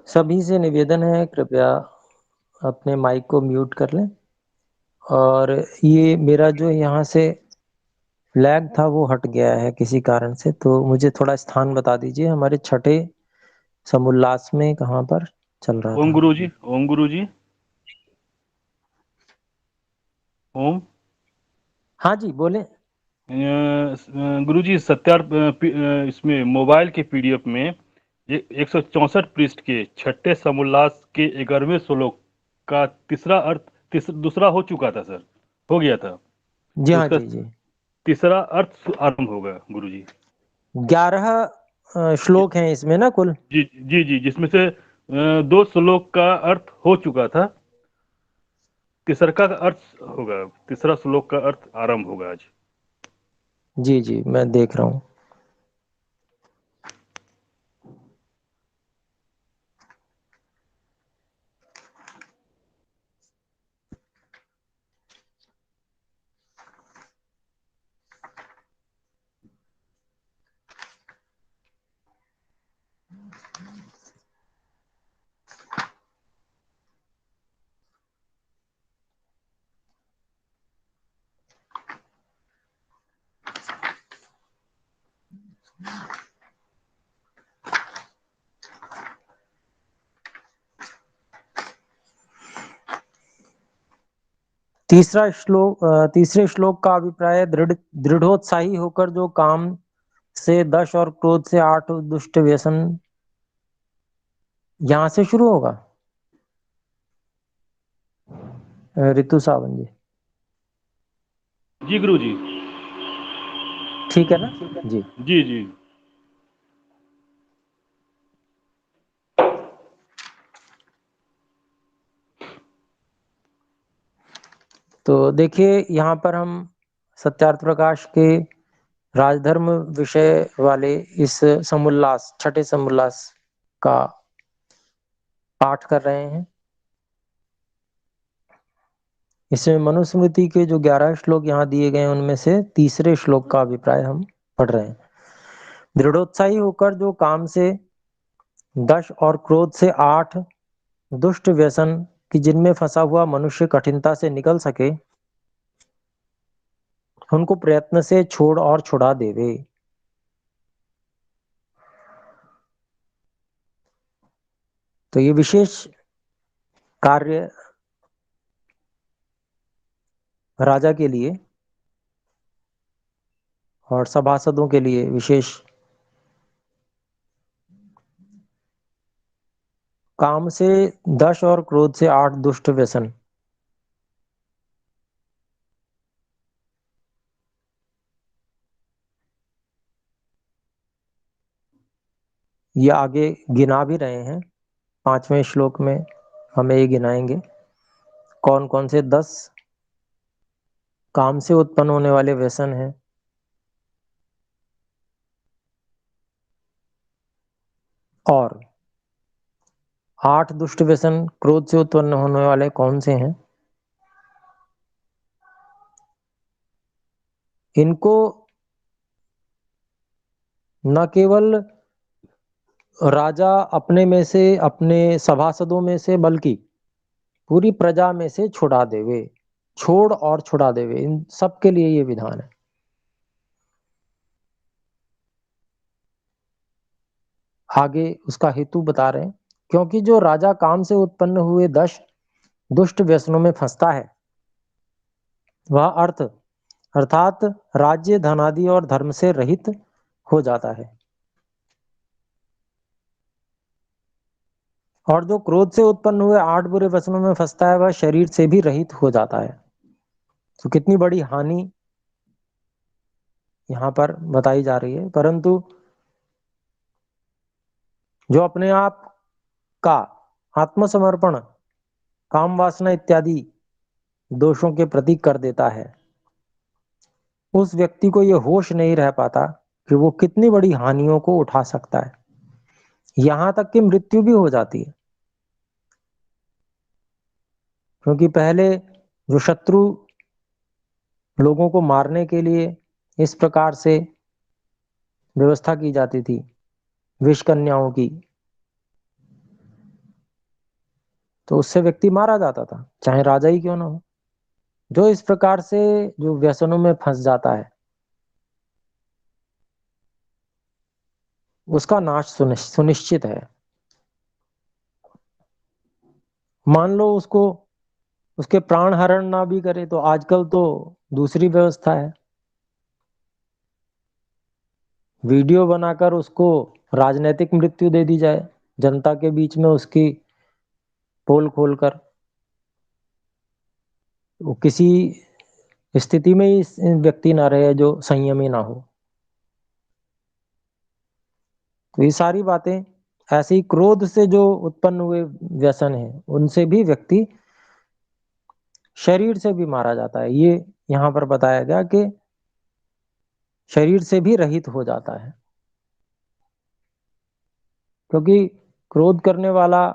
सभी से निवेदन है, कृपया अपने माइक को म्यूट कर लें। और ये मेरा जो यहाँ से फ्लैग था वो हट गया है किसी कारण से, तो मुझे थोड़ा स्थान बता दीजिए। हमारे छठे समुल्लास में कहाँ पर चल रहा ओम था? गुरु जी, ओम गुरु जी, ओम। हाँ जी, बोले। गुरु जी, इसमें मोबाइल के पीडीएफ में 164 पृष्ठ के छठे समोल्लास के 11वें श्लोक का तीसरा अर्थ दूसरा हो चुका था सर, हो गया था। जी तो हाँ, इसका जी जी। तीसरा अर्थ आरंभ होगा गुरु जी। 11 श्लोक हैं इसमें ना कुल? जी जी जी, जिसमें से दो श्लोक का अर्थ हो चुका था, तीसरा का अर्थ होगा, तीसरा श्लोक का अर्थ आरंभ होगा आज। जी जी, मैं देख रहा हूँ। तीसरे श्लोक का अभिप्राय है, दृढ़ोत्साही होकर जो काम से 10 और क्रोध से 8 दुष्ट व्यसन, यहां से शुरू होगा। रितु सावन जी, जी गुरु जी। ठीक है ना? जी। जी जी। तो देखिए, यहाँ पर हम सत्यार्थ प्रकाश के राजधर्म विषय वाले इस समुल्लास, छठे समुल्लास का पाठ कर रहे हैं। इसमें मनुस्मृति के जो 11 श्लोक यहाँ दिए गए हैं, उनमें से तीसरे श्लोक का अभिप्राय हम पढ़ रहे हैं। दृढ़ोत्साही होकर जो काम से 10 और क्रोध से 8 दुष्ट व्यसन कि जिनमें फंसा हुआ मनुष्य कठिनता से निकल सके, उनको प्रयत्न से छोड़ और छुड़ा देवे। तो ये विशेष कार्य राजा के लिए और सभासदों के लिए विशेष काम से 10 और क्रोध से 8 दुष्ट व्यसन। ये आगे गिना भी रहे हैं, 5वें श्लोक में हमें ये गिनाएंगे कौन कौन से 10 काम से उत्पन्न होने वाले व्यसन हैं। और 8 दुष्ट व्यसन क्रोध से उत्पन्न होने वाले कौन से हैं। इनको न केवल राजा अपने में से, अपने सभासदों में से, बल्कि पूरी प्रजा में से छुड़ा देवे, छोड़ और छुड़ा देवे, इन सब के लिए ये विधान है। आगे उसका हेतु बता रहे हैं, क्योंकि जो राजा काम से उत्पन्न हुए 10 दुष्ट व्यसनों में फंसता है, वह अर्थात राज्य, धनादि और धर्म से रहित हो जाता है। और जो क्रोध से उत्पन्न हुए 8 बुरे व्यसनों में फंसता है, वह शरीर से भी रहित हो जाता है। तो कितनी बड़ी हानि यहाँ पर बताई जा रही है। परंतु जो अपने आप का आत्मसमर्पण काम वासना इत्यादि दोषों के प्रति कर देता है, उस व्यक्ति को यह होश नहीं रह पाता कि वो कितनी बड़ी हानियों को उठा सकता है। यहां तक कि मृत्यु भी हो जाती है। क्योंकि पहले जो शत्रु लोगों को मारने के लिए इस प्रकार से व्यवस्था की जाती थी विष कन्याओं की, तो उससे व्यक्ति मारा जाता था, चाहे राजा ही क्यों ना हो। जो इस प्रकार से जो व्यसनों में फंस जाता है, उसका नाश सुनिश्चित है। मान लो उसको उसके प्राण हरण ना भी करे तो आजकल तो दूसरी व्यवस्था है, वीडियो बनाकर उसको राजनीतिक मृत्यु दे दी जाए, जनता के बीच में उसकी पोल खोलकर, वो किसी स्थिति में ही व्यक्ति ना रहे जो संयमी ना हो। तो ये सारी बातें, ऐसे ही क्रोध से जो उत्पन्न हुए व्यसन है, उनसे भी व्यक्ति शरीर से भी मारा जाता है। ये यहाँ पर बताया गया कि शरीर से भी रहित हो जाता है, क्योंकि क्रोध करने वाला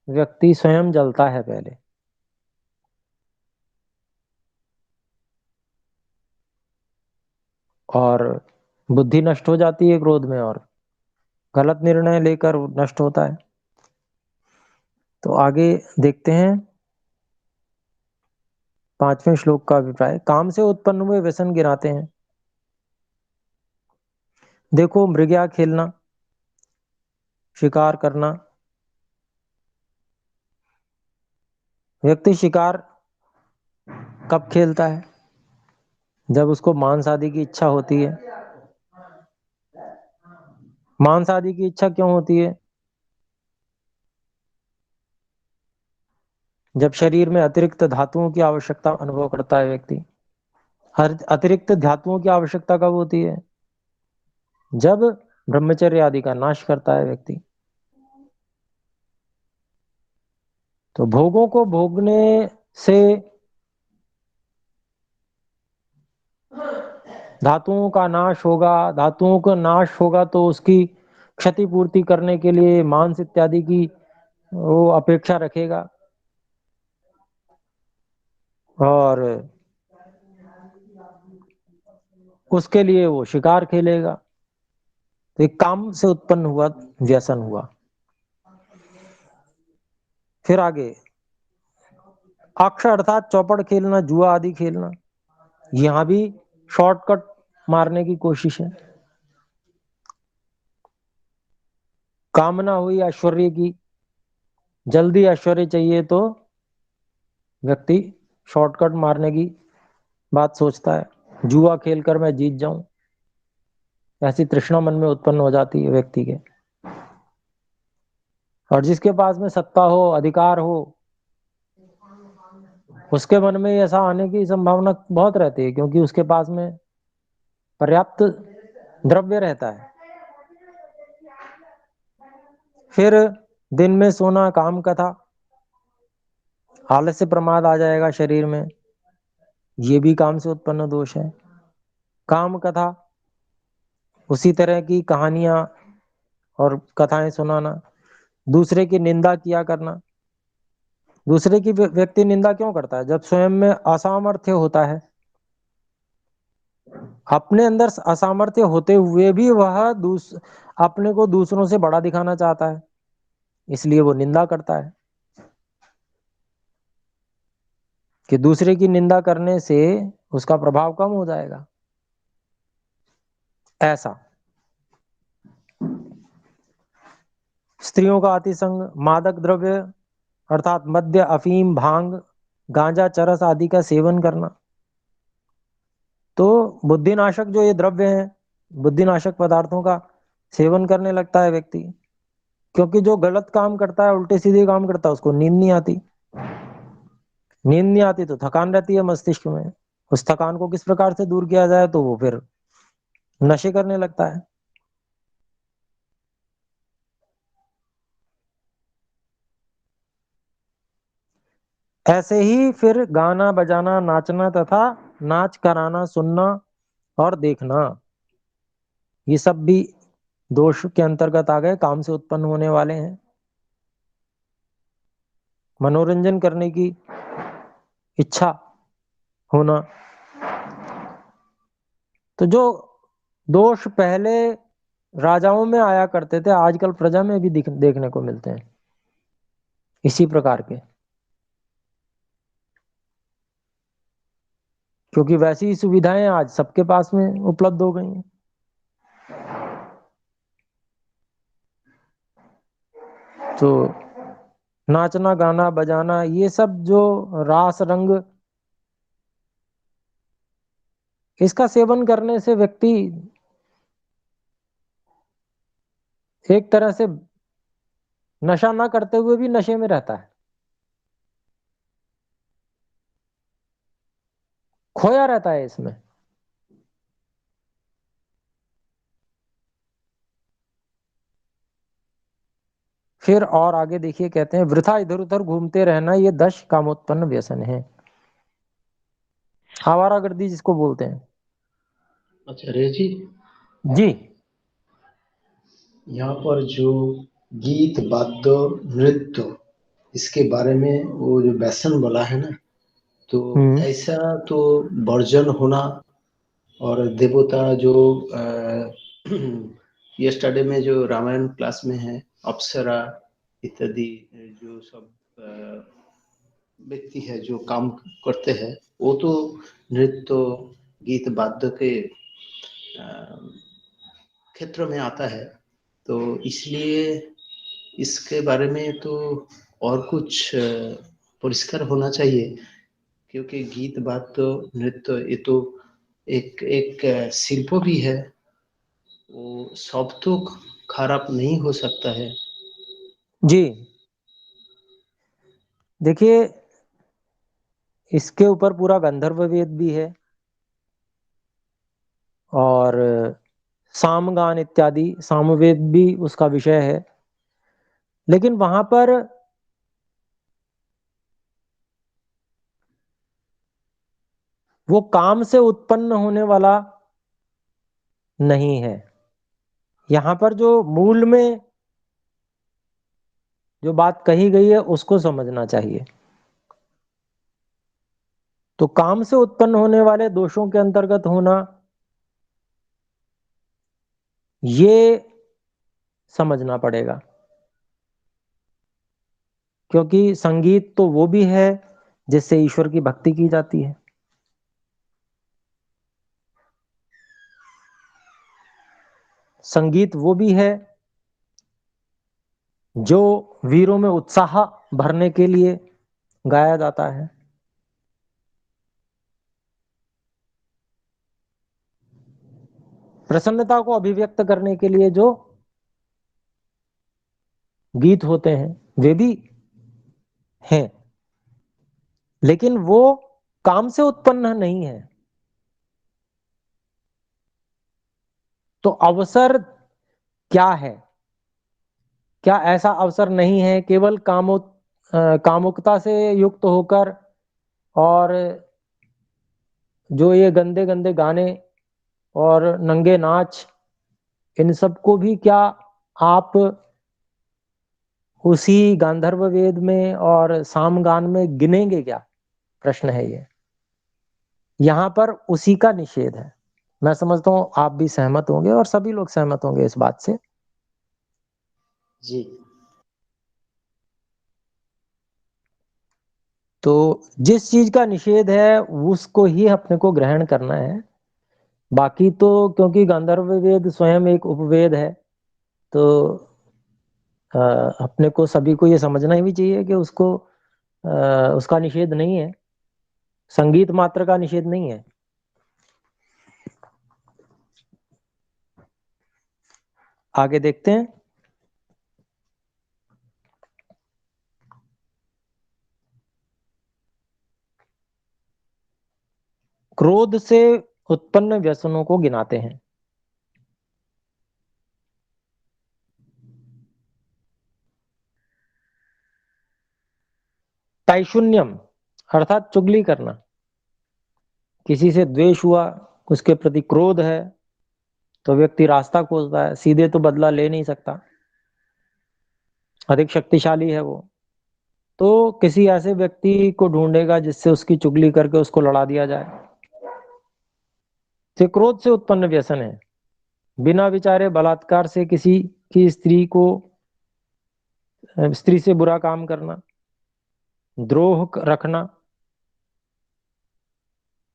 व्यक्ति स्वयं जलता है पहले, और बुद्धि नष्ट हो जाती है क्रोध में, और गलत निर्णय लेकर नष्ट होता है। तो आगे देखते हैं 5वें श्लोक का अभिप्राय। काम से उत्पन्न हुए व्यसन गिनाते हैं। देखो, मृगया खेलना, शिकार करना। व्यक्ति शिकार कब खेलता है? जब उसको मांस आदि की इच्छा होती है। मांस आदि की इच्छा क्यों होती है? जब शरीर में अतिरिक्त धातुओं की आवश्यकता अनुभव करता है व्यक्ति। हर अतिरिक्त धातुओं की आवश्यकता कब होती है? जब ब्रह्मचर्य आदि का नाश करता है व्यक्ति। तो भोगों को भोगने से धातुओं का नाश होगा, धातुओं का नाश होगा तो उसकी क्षतिपूर्ति करने के लिए मांस इत्यादि की वो अपेक्षा रखेगा, और उसके लिए वो शिकार खेलेगा। तो एक काम से उत्पन्न हुआ व्यसन हुआ। फिर आगे अक्ष अर्थात चौपड़ खेलना, जुआ आदि खेलना। यहां भी शॉर्टकट मारने की कोशिश है। कामना हुई ऐश्वर्य की, जल्दी ऐश्वर्य चाहिए तो व्यक्ति शॉर्टकट मारने की बात सोचता है। जुआ खेलकर मैं जीत जाऊं, ऐसी तृष्णा मन में उत्पन्न हो जाती है व्यक्ति के। और जिसके पास में सत्ता हो, अधिकार हो, उसके मन में ऐसा आने की संभावना बहुत रहती है, क्योंकि उसके पास में पर्याप्त द्रव्य रहता है। फिर दिन में सोना, काम कथा, आलस्य प्रमाद आ जाएगा शरीर में, ये भी काम से उत्पन्न दोष है। काम कथा, उसी तरह की कहानियां और कथाएं सुनाना, दूसरे की निंदा किया करना। दूसरे की व्यक्ति निंदा क्यों करता है? जब स्वयं में असामर्थ्य होता है, अपने अंदर असामर्थ्य होते हुए भी वह अपने को दूसरों से बड़ा दिखाना चाहता है, इसलिए वो निंदा करता है, कि दूसरे की निंदा करने से उसका प्रभाव कम हो जाएगा, ऐसा। स्त्रियों का अतिसंग, मादक द्रव्य अर्थात मद्य, अफीम, भांग, गांजा, चरस आदि का सेवन करना। तो बुद्धिनाशक जो ये द्रव्य हैं, बुद्धिनाशक पदार्थों का सेवन करने लगता है व्यक्ति, क्योंकि जो गलत काम करता है, उल्टे सीधे काम करता है, उसको नींद नहीं आती। नींद नहीं आती तो थकान रहती है मस्तिष्क में। उस थकान को किस प्रकार से दूर किया जाए, तो वो फिर नशे करने लगता है। ऐसे ही फिर गाना बजाना, नाचना तथा नाच कराना, सुनना और देखना, ये सब भी दोष के अंतर्गत आ गए, काम से उत्पन्न होने वाले हैं। मनोरंजन करने की इच्छा होना। तो जो दोष पहले राजाओं में आया करते थे, आजकल प्रजा में भी देखने को मिलते हैं इसी प्रकार के, क्योंकि वैसी सुविधाएं आज सबके पास में उपलब्ध हो गई हैं। तो नाचना गाना बजाना ये सब जो रास रंग, इसका सेवन करने से व्यक्ति एक तरह से नशा ना करते हुए भी नशे में रहता है, खोया रहता है इसमें। फिर और आगे देखिए, कहते हैं वृथा इधर उधर घूमते रहना ये 10 कामोत्पन्न व्यसन है, आवारागर्दी जिसको बोलते हैं। आचार्य जी, जी। यहाँ पर जो गीत वाद्य नृत्य इसके बारे में वो जो व्यसन बोला है ना, तो ऐसा तो वर्जन होना। और देवता जो यस्टरडे में जो रामायण क्लास में है, अप्सरा इत्यादि जो सब व्यक्ति है जो काम करते हैं, वो तो नृत्य गीत वाद्य के क्षेत्र में आता है। तो इसलिए इसके बारे में तो और कुछ परिष्कार होना चाहिए, क्योंकि गीत वाद्य नृत्य ये तो एक एक शिल्प भी है, वो सब तो खराब नहीं हो सकता है। जी देखिए, इसके ऊपर पूरा गंधर्व वेद भी है और सामगान इत्यादि सामवेद भी उसका विषय है, लेकिन वहां पर वो काम से उत्पन्न होने वाला नहीं है। यहां पर जो मूल में जो बात कही गई है उसको समझना चाहिए। तो काम से उत्पन्न होने वाले दोषों के अंतर्गत होना, ये समझना पड़ेगा, क्योंकि संगीत तो वो भी है जिससे ईश्वर की भक्ति की जाती है। संगीत वो भी है जो वीरों में उत्साह भरने के लिए गाया जाता है। प्रसन्नता को अभिव्यक्त करने के लिए जो गीत होते हैं वे भी हैं, लेकिन वो काम से उत्पन्न नहीं है। तो अवसर क्या है? क्या ऐसा अवसर नहीं है केवल कामुकता से युक्त होकर, और जो ये गंदे गंदे गाने और नंगे नाच, इन सबको भी क्या आप उसी गांधर्व वेद में और सामगान में गिनेंगे क्या? प्रश्न है ये। यहां पर उसी का निषेध है। मैं समझता हूं आप भी सहमत होंगे और सभी लोग सहमत होंगे इस बात से। जी। तो जिस चीज का निषेध है उसको ही अपने को ग्रहण करना है। बाकी तो क्योंकि गांधर्व वेद स्वयं एक उपवेद है, तो अपने को सभी को ये समझना ही भी चाहिए कि उसका निषेध नहीं है, संगीत मात्र का निषेध नहीं है। आगे देखते हैं। क्रोध से उत्पन्न व्यसनों को गिनाते हैं। तैशून्यम अर्थात चुगली करना, किसी से द्वेष हुआ, उसके प्रति क्रोध है, तो व्यक्ति रास्ता खोजता है, सीधे तो बदला ले नहीं सकता, अधिक शक्तिशाली है वो, तो किसी ऐसे व्यक्ति को ढूंढेगा जिससे उसकी चुगली करके उसको लड़ा दिया जाए। तो क्रोध से उत्पन्न व्यसन है। बिना विचारे बलात्कार से किसी की स्त्री से बुरा काम करना, द्रोह रखना,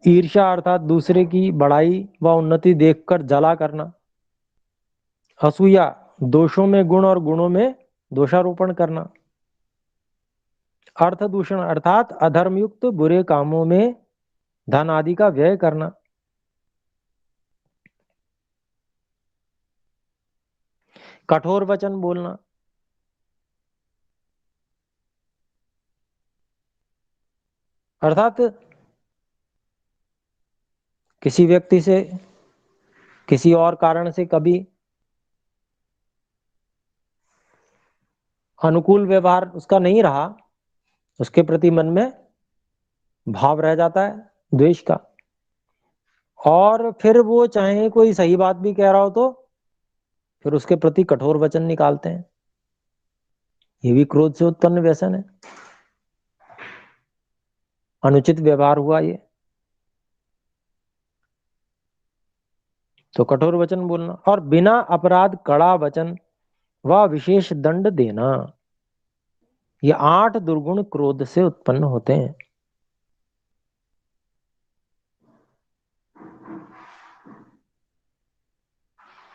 ईर्ष्या अर्थात दूसरे की बढ़ाई व उन्नति देखकर जला करना, असूया दोषों में गुण और गुणों में दोषारोपण करना, अर्थ दूषण अर्थात अधर्मयुक्त बुरे कामों में धन आदि का व्यय करना, कठोर वचन बोलना, अर्थात किसी व्यक्ति से किसी और कारण से कभी अनुकूल व्यवहार उसका नहीं रहा, उसके प्रति मन में भाव रह जाता है द्वेष का, और फिर वो चाहे कोई सही बात भी कह रहा हो तो फिर उसके प्रति कठोर वचन निकालते हैं। ये भी क्रोध से उत्पन्न व्यसन है, अनुचित व्यवहार हुआ ये। तो कठोर वचन बोलना और बिना अपराध कड़ा वचन व विशेष दंड देना, ये 8 दुर्गुण क्रोध से उत्पन्न होते हैं।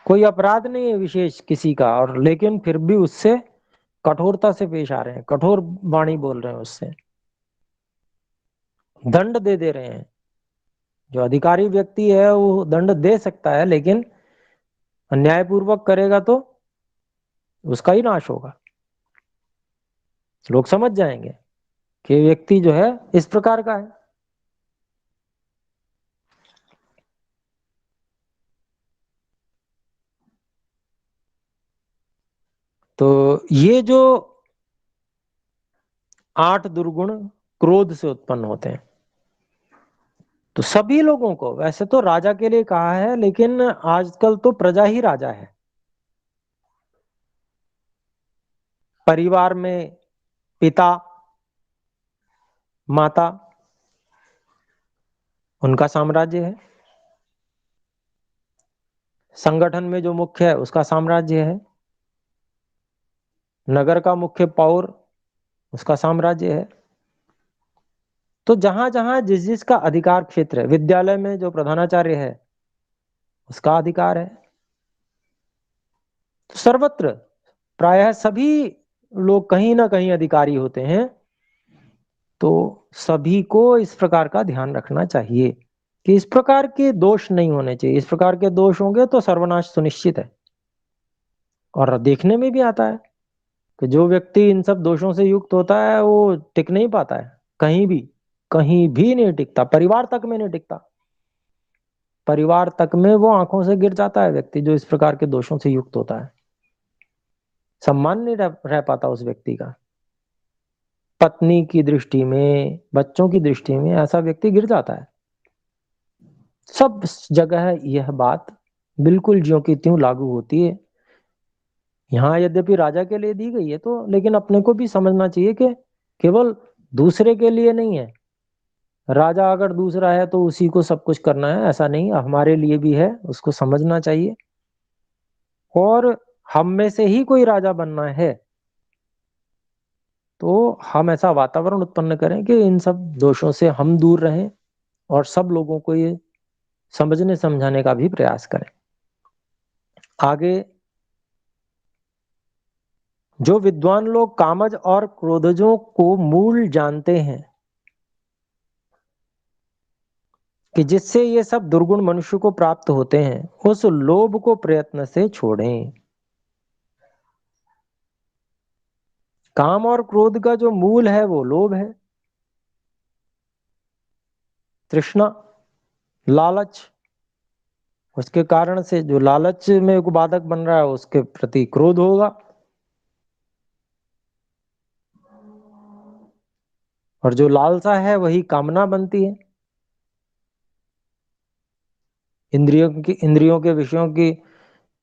कोई अपराध नहीं है विशेष किसी का, और लेकिन फिर भी उससे कठोरता से पेश आ रहे हैं, कठोर वाणी बोल रहे हैं, उससे दंड दे रहे हैं। जो अधिकारी व्यक्ति है वो दंड दे सकता है, लेकिन अन्यायपूर्वक करेगा तो उसका ही नाश होगा। लोग समझ जाएंगे कि व्यक्ति जो है इस प्रकार का है। तो ये जो 8 दुर्गुण क्रोध से उत्पन्न होते हैं, तो सभी लोगों को, वैसे तो राजा के लिए कहा है, लेकिन आजकल तो प्रजा ही राजा है। परिवार में पिता माता उनका साम्राज्य है, संगठन में जो मुख्य है उसका साम्राज्य है, नगर का मुख्य पौर उसका साम्राज्य है। तो जहां जहां जिस जिसका अधिकार क्षेत्र है, विद्यालय में जो प्रधानाचार्य है उसका अधिकार है, तो सर्वत्र प्रायः सभी लोग कहीं ना कहीं अधिकारी होते हैं। तो सभी को इस प्रकार का ध्यान रखना चाहिए कि इस प्रकार के दोष नहीं होने चाहिए। इस प्रकार के दोष होंगे तो सर्वनाश सुनिश्चित है। और देखने में भी आता है कि जो व्यक्ति इन सब दोषों से युक्त होता है वो टिक नहीं पाता है, कहीं भी नहीं टिकता, परिवार तक में नहीं टिकता। परिवार तक में वो आंखों से गिर जाता है व्यक्ति जो इस प्रकार के दोषों से युक्त होता है। सम्मान नहीं रह पाता उस व्यक्ति का। पत्नी की दृष्टि में, बच्चों की दृष्टि में ऐसा व्यक्ति गिर जाता है। सब जगह यह बात बिल्कुल ज्यों की त्यों लागू होती है। यहाँ यद्यपि राजा के लिए दी गई है, तो लेकिन अपने को भी समझना चाहिए कि केवल दूसरे के लिए नहीं है। राजा अगर दूसरा है तो उसी को सब कुछ करना है, ऐसा नहीं, हमारे लिए भी है, उसको समझना चाहिए। और हम में से ही कोई राजा बनना है तो हम ऐसा वातावरण उत्पन्न करें कि इन सब दोषों से हम दूर रहें, और सब लोगों को ये समझने समझाने का भी प्रयास करें। आगे, जो विद्वान लोग कामज और क्रोधजों को मूल जानते हैं कि जिससे ये सब दुर्गुण मनुष्य को प्राप्त होते हैं, उस लोभ को प्रयत्न से छोड़ें। काम और क्रोध का जो मूल है वो लोभ है, तृष्णा, लालच। उसके कारण से जो लालच में एक बाधक बन रहा है उसके प्रति क्रोध होगा, और जो लालसा है वही कामना बनती है। इंद्रियों के विषयों की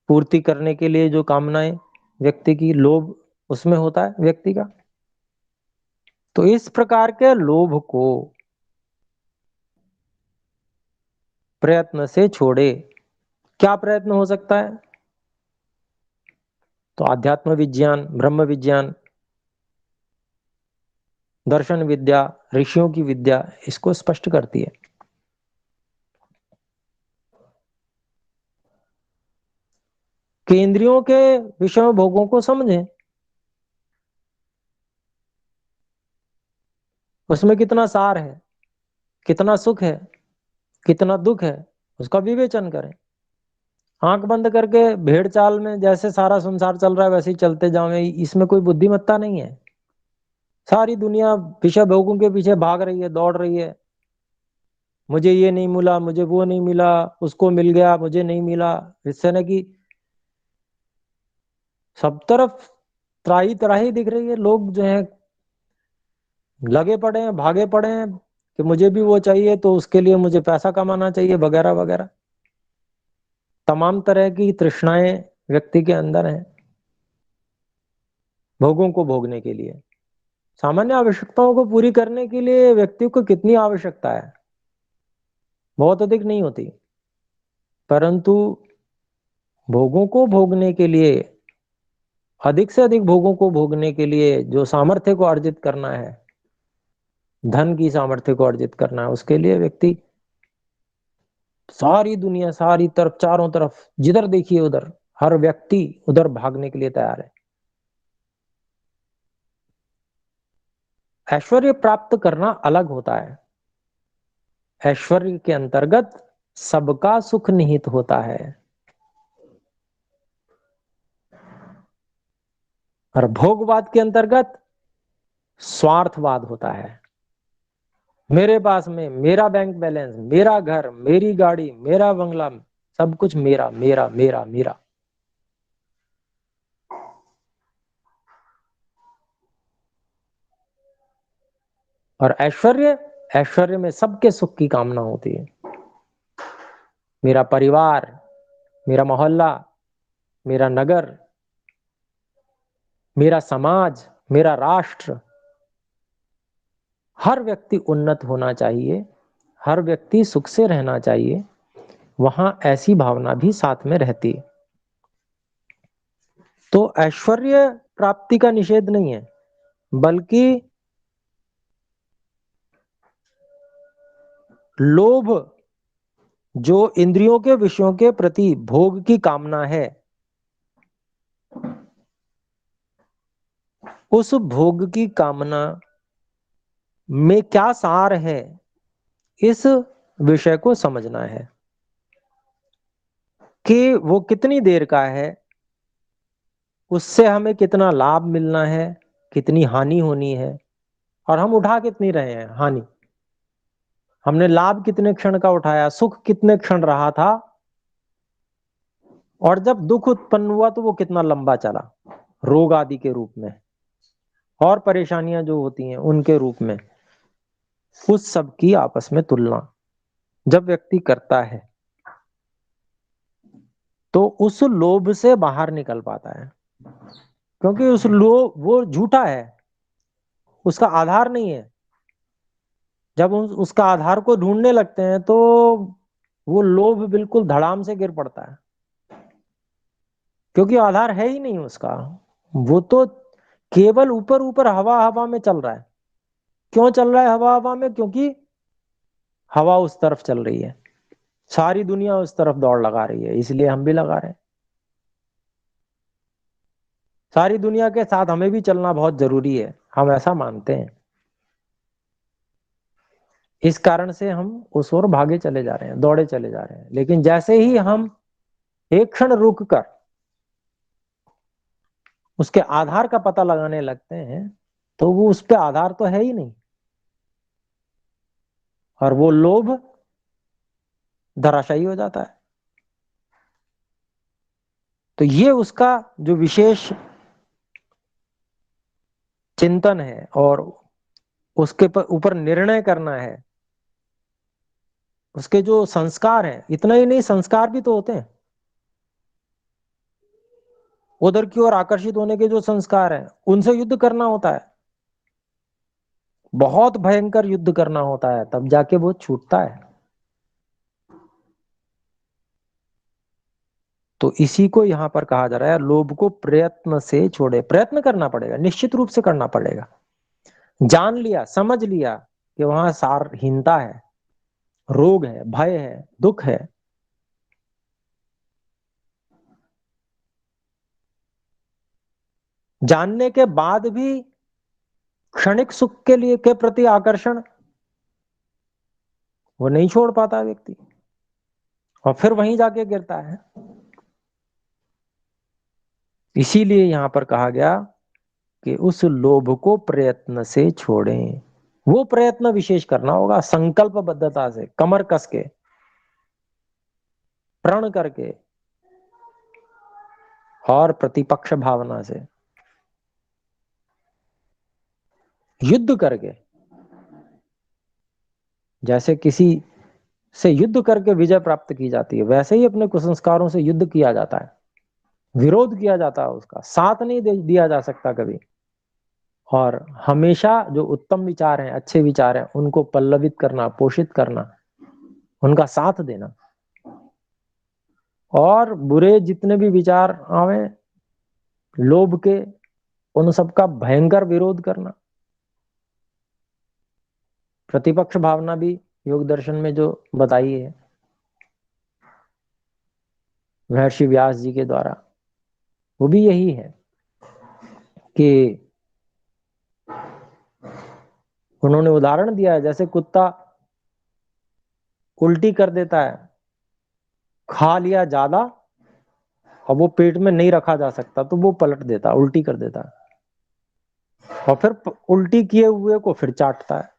पूर्ति करने के लिए जो कामनाएं व्यक्ति की, लोभ उसमें होता है व्यक्ति का। तो इस प्रकार के लोभ को प्रयत्न से छोड़े। क्या प्रयत्न हो सकता है? तो आध्यात्म विज्ञान, ब्रह्म विज्ञान, दर्शन विद्या, ऋषियों की विद्या इसको स्पष्ट करती है। कि इंद्रियों के विषय भोगों को समझें, उसमें कितना सार है, कितना सुख है, कितना दुख है, उसका विवेचन करें। आंख बंद करके भेड़ चाल में जैसे सारा संसार चल रहा है वैसे ही चलते जाओ, इसमें कोई बुद्धिमत्ता नहीं है। सारी दुनिया विषय भोगों के पीछे भाग रही है, दौड़ रही है। मुझे ये नहीं मिला, मुझे वो नहीं मिला, उसको मिल गया, मुझे नहीं मिला। इससे न कि सब तरफ त्राही त्राही दिख रही है। लोग जो है लगे पड़े हैं, भागे पड़े हैं कि मुझे भी वो चाहिए, तो उसके लिए मुझे पैसा कमाना चाहिए, वगैरह वगैरह। तमाम तरह की तृष्णाएं व्यक्ति के अंदर हैं भोगों को भोगने के लिए। सामान्य आवश्यकताओं को पूरी करने के लिए व्यक्ति को कितनी आवश्यकता है? बहुत अधिक नहीं होती, परंतु भोगों को भोगने के लिए, अधिक से अधिक भोगों को भोगने के लिए जो सामर्थ्य को अर्जित करना है, धन की सामर्थ्य को अर्जित करना है, उसके लिए व्यक्ति सारी दुनिया, सारी तरफ, चारों तरफ जिधर देखिए उधर, हर व्यक्ति उधर भागने के लिए तैयार है। ऐश्वर्य प्राप्त करना अलग होता है। ऐश्वर्य के अंतर्गत सबका सुख निहित होता है, और भोगवाद के अंतर्गत स्वार्थवाद होता है। मेरे पास में मेरा बैंक बैलेंस, मेरा घर, मेरी गाड़ी, मेरा बंगला, सब कुछ मेरा मेरा मेरा मेरा। और ऐश्वर्य, ऐश्वर्य में सबके सुख की कामना होती है। मेरा परिवार, मेरा मोहल्ला, मेरा नगर, मेरा समाज, मेरा राष्ट्र, हर व्यक्ति उन्नत होना चाहिए, हर व्यक्ति सुख से रहना चाहिए। वहां ऐसी भावना भी साथ में रहती है। तो ऐश्वर्य प्राप्ति का निषेध नहीं है, बल्कि लोभ, जो इंद्रियों के विषयों के प्रति भोग की कामना है, उस भोग की कामना में क्या सार है, इस विषय को समझना है कि वो कितनी देर का है, उससे हमें कितना लाभ मिलना है, कितनी हानि होनी है, और हम उठा कितनी रहे हैं हानि। हमने लाभ कितने क्षण का उठाया, सुख कितने क्षण रहा था, और जब दुख उत्पन्न हुआ तो वो कितना लंबा चला, रोग आदि के रूप में, और परेशानियां जो होती हैं उनके रूप में। उस सब की आपस में तुलना जब व्यक्ति करता है तो उस लोभ से बाहर निकल पाता है, क्योंकि उस लोभ, वो झूठा है, उसका आधार नहीं है। जब उसका आधार को ढूंढने लगते हैं तो वो लोभ बिल्कुल धड़ाम से गिर पड़ता है, क्योंकि आधार है ही नहीं उसका। वो तो केवल ऊपर ऊपर हवा हवा में चल रहा है। क्यों चल रहा है हवा हवा में? क्योंकि हवा उस तरफ चल रही है, सारी दुनिया उस तरफ दौड़ लगा रही है, इसलिए हम भी लगा रहे हैं। सारी दुनिया के साथ हमें भी चलना बहुत जरूरी है, हम ऐसा मानते हैं। इस कारण से हम उस ओर भागे चले जा रहे हैं, दौड़े चले जा रहे हैं। लेकिन जैसे ही हम एक क्षण रुक कर उसके आधार का पता लगाने लगते हैं तो वो उस पे आधार तो है ही नहीं, और वो लोभ धराशायी हो जाता है। तो ये उसका जो विशेष चिंतन है और उसके ऊपर निर्णय करना है, उसके जो संस्कार हैं, इतना ही नहीं, संस्कार भी तो होते हैं। उधर की ओर आकर्षित होने के जो संस्कार हैं, उनसे युद्ध करना होता है, बहुत भयंकर युद्ध करना होता है, तब जाके वो छूटता है। तो इसी को यहां पर कहा जा रहा है, लोभ को प्रयत्न से छोड़े। प्रयत्न करना पड़ेगा, निश्चित रूप से करना पड़ेगा। जान लिया, समझ लिया कि वहां सारहीनता है, रोग है, भय है, दुख है, जानने के बाद भी क्षणिक सुख के लिए के प्रति आकर्षण वो नहीं छोड़ पाता व्यक्ति, और फिर वहीं जाके गिरता है। इसीलिए यहां पर कहा गया कि उस लोभ को प्रयत्न से छोड़ें। वो प्रयत्न विशेष करना होगा, संकल्पबद्धता से, कमर कस के, प्रण करके और प्रतिपक्ष भावना से, युद्ध करके। जैसे किसी से युद्ध करके विजय प्राप्त की जाती है, वैसे ही अपने कुसंस्कारों से युद्ध किया जाता है, विरोध किया जाता है, उसका साथ नहीं दिया जा सकता कभी। और हमेशा जो उत्तम विचार हैं, अच्छे विचार हैं, उनको पल्लवित करना, पोषित करना, उनका साथ देना। और बुरे जितने भी विचार आवे लोभ के, उन सबका भयंकर विरोध करना। प्रतिपक्ष भावना भी योग दर्शन में जो बताई है महर्षि व्यास जी के द्वारा, वो भी यही है कि उन्होंने उदाहरण दिया है, जैसे कुत्ता उल्टी कर देता है, खा लिया ज्यादा, और वो पेट में नहीं रखा जा सकता तो वो पलट देता, उल्टी कर देता है, और फिर उल्टी किए हुए को फिर चाटता है।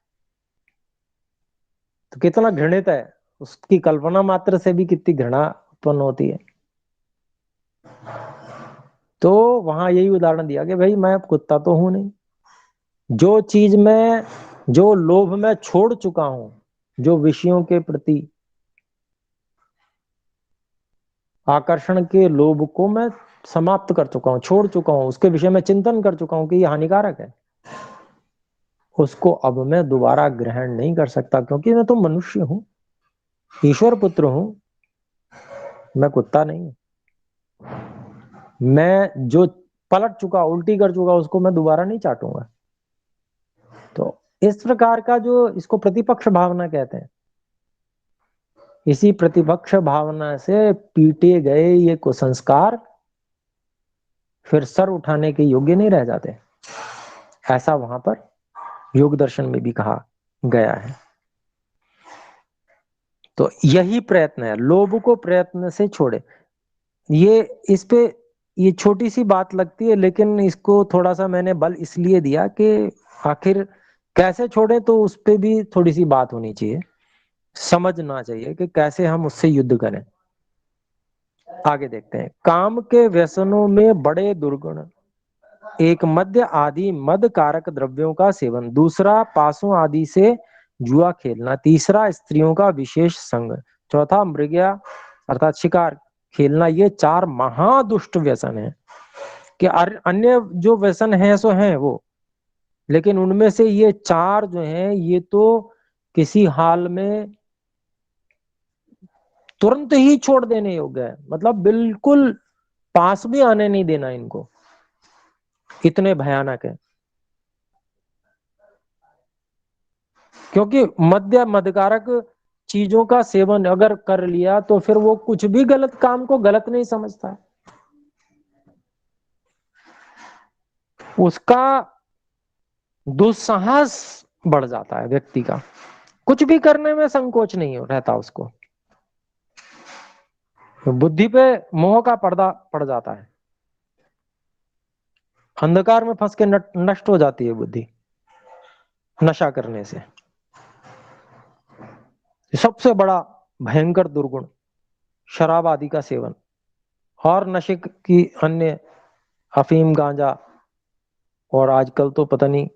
तो कितना घृणित है, उसकी कल्पना मात्र से भी कितनी घृणा उत्पन्न होती है। तो वहां यही उदाहरण दिया कि भाई मैं कुत्ता तो हूं नहीं, जो चीज मैं, जो लोभ मैं छोड़ चुका हूं, जो विषयों के प्रति आकर्षण के लोभ को मैं समाप्त कर चुका हूं, छोड़ चुका हूं, उसके विषय में चिंतन कर चुका हूं कि ये हानिकारक है, उसको अब मैं दोबारा ग्रहण नहीं कर सकता, क्योंकि मैं तो मनुष्य हूं, ईश्वर पुत्र हूं, मैं कुत्ता नहीं। मैं जो पलट चुका, उल्टी कर चुका, उसको मैं दोबारा नहीं चाटूंगा। तो इस प्रकार का जो, इसको प्रतिपक्ष भावना कहते हैं। इसी प्रतिपक्ष भावना से पीटे गए ये कुसंस्कार फिर सर उठाने के योग्य नहीं रह जाते, ऐसा वहां पर योग दर्शन में भी कहा गया है। तो यही प्रयत्न है, लोभ को प्रयत्न से छोड़े। ये इस पे ये छोटी सी बात लगती है, लेकिन इसको थोड़ा सा मैंने बल इसलिए दिया कि आखिर कैसे छोड़े, तो उस पे भी थोड़ी सी बात होनी चाहिए, समझना चाहिए कि कैसे हम उससे युद्ध करें। आगे देखते हैं, काम के व्यसनों में बड़े दुर्गुण, एक मद्य आदि मद कारक द्रव्यों का सेवन, दूसरा पासों आदि से जुआ खेलना, तीसरा स्त्रियों का विशेष संग, चौथा मृगया अर्थात शिकार खेलना। ये चार महादुष्ट व्यसन है। कि अन्य जो व्यसन है सो है वो, लेकिन उनमें से ये चार जो हैं ये तो किसी हाल में तुरंत ही छोड़ देने योग्य है, मतलब बिल्कुल पास भी आने नहीं देना इनको, इतने भयानक है। क्योंकि मद्य मदकारक चीजों का सेवन अगर कर लिया तो फिर वो कुछ भी गलत काम को गलत नहीं समझता है, उसका दुस्साहस बढ़ जाता है व्यक्ति का, कुछ भी करने में संकोच नहीं रहता उसको, तो बुद्धि पे मोह का पर्दा पड़ जाता है, अंधकार में फंस के नष्ट हो जाती है बुद्धि नशा करने से। सबसे बड़ा भयंकर दुर्गुण शराब आदि का सेवन, और नशे की अन्य अफीम गांजा, और आजकल तो पता नहीं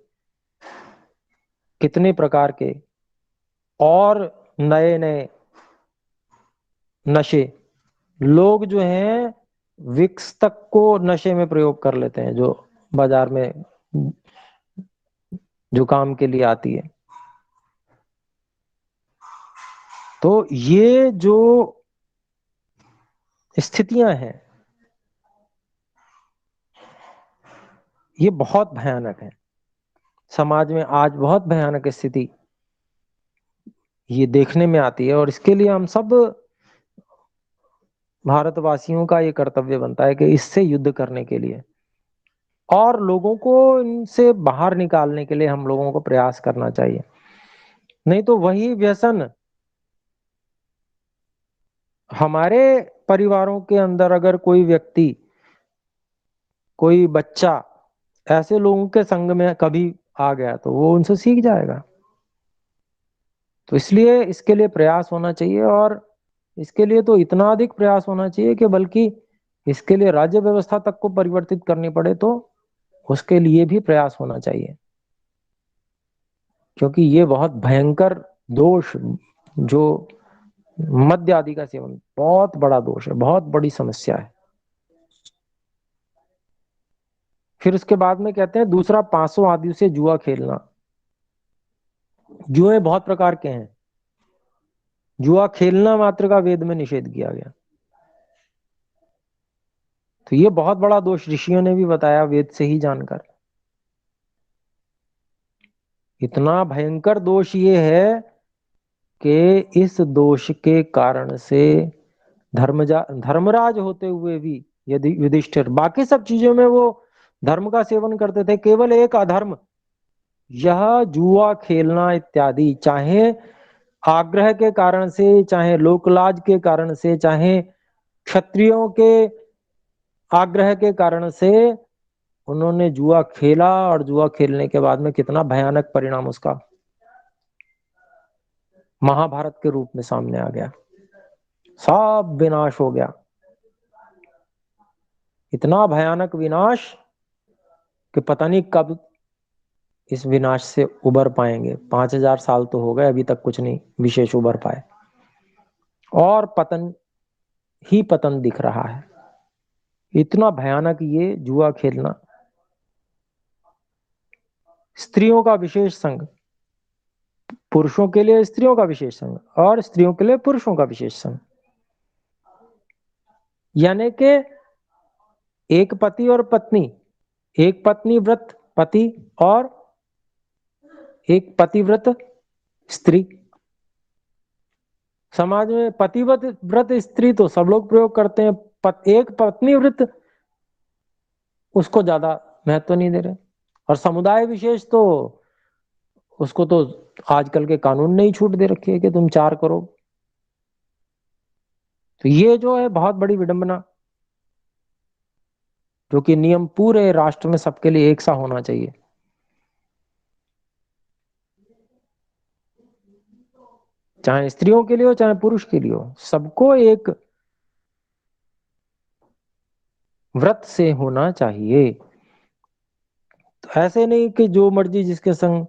कितने प्रकार के और नए नए नशे लोग जो हैं विक्स तक को नशे में प्रयोग कर लेते हैं, जो बाजार में जो काम के लिए आती है। तो ये जो स्थितियां हैं, ये बहुत भयानक है। समाज में आज बहुत भयानक स्थिति ये देखने में आती है, और इसके लिए हम सब भारतवासियों का ये कर्तव्य बनता है कि इससे युद्ध करने के लिए और लोगों को इनसे बाहर निकालने के लिए हम लोगों को प्रयास करना चाहिए। नहीं तो वही व्यसन हमारे परिवारों के अंदर अगर कोई व्यक्ति, कोई बच्चा ऐसे लोगों के संग में कभी आ गया तो वो उनसे सीख जाएगा। तो इसलिए इसके लिए प्रयास होना चाहिए, और इसके लिए तो इतना अधिक प्रयास होना चाहिए कि बल्कि इसके लिए राज्य व्यवस्था तक को परिवर्तित करनी पड़े तो उसके लिए भी प्रयास होना चाहिए, क्योंकि ये बहुत भयंकर दोष जो मद्य आदि का सेवन बहुत बड़ा दोष है, बहुत बड़ी समस्या है। फिर उसके बाद में कहते हैं दूसरा 500 आदि से जुआ खेलना। जुए बहुत प्रकार के हैं, जुआ खेलना मात्र का वेद में निषेध किया गया। तो ये बहुत बड़ा दोष ऋषियों ने भी बताया वेद से ही जानकर। इतना भयंकर दोष ये है कि इस दोष के कारण से धर्मराज होते हुए भी यदि युधिष्ठिर बाकी सब चीजों में वो धर्म का सेवन करते थे, केवल एक अधर्म यह जुआ खेलना इत्यादि, चाहे आग्रह के कारण से, चाहे लोकलाज के कारण से, चाहे क्षत्रियों के आग्रह के कारण से उन्होंने जुआ खेला, और जुआ खेलने के बाद में कितना भयानक परिणाम उसका महाभारत के रूप में सामने आ गया, सब विनाश हो गया। इतना भयानक विनाश कि पता नहीं कब इस विनाश से उबर पाएंगे। 5000 साल तो हो गए, अभी तक कुछ नहीं विशेष उबर पाए, और पतन ही पतन दिख रहा है। इतना भयानक ये जुआ खेलना। स्त्रियों का विशेष संग, पुरुषों के लिए स्त्रियों का विशेष संग और स्त्रियों के लिए पुरुषों का विशेष संग, यानी कि एक पति और पत्नी, एक पत्नी व्रत पति और एक पतिव्रत स्त्री। समाज में पतिव्रत व्रत स्त्री तो सब लोग प्रयोग करते हैं, एक पत्नी व्रत उसको ज्यादा महत्व नहीं दे रहे, और समुदाय विशेष तो उसको तो आजकल के कानून ने ही छूट दे रखी है कि तुम 4 करो। तो ये जो है बहुत बड़ी विडंबना, जो कि नियम पूरे राष्ट्र में सबके लिए एक सा होना चाहिए। चाहे स्त्रियों के लिए हो चाहे पुरुष के लिए हो, सबको एक व्रत से होना चाहिए। तो ऐसे नहीं कि जो मर्जी जिसके संग,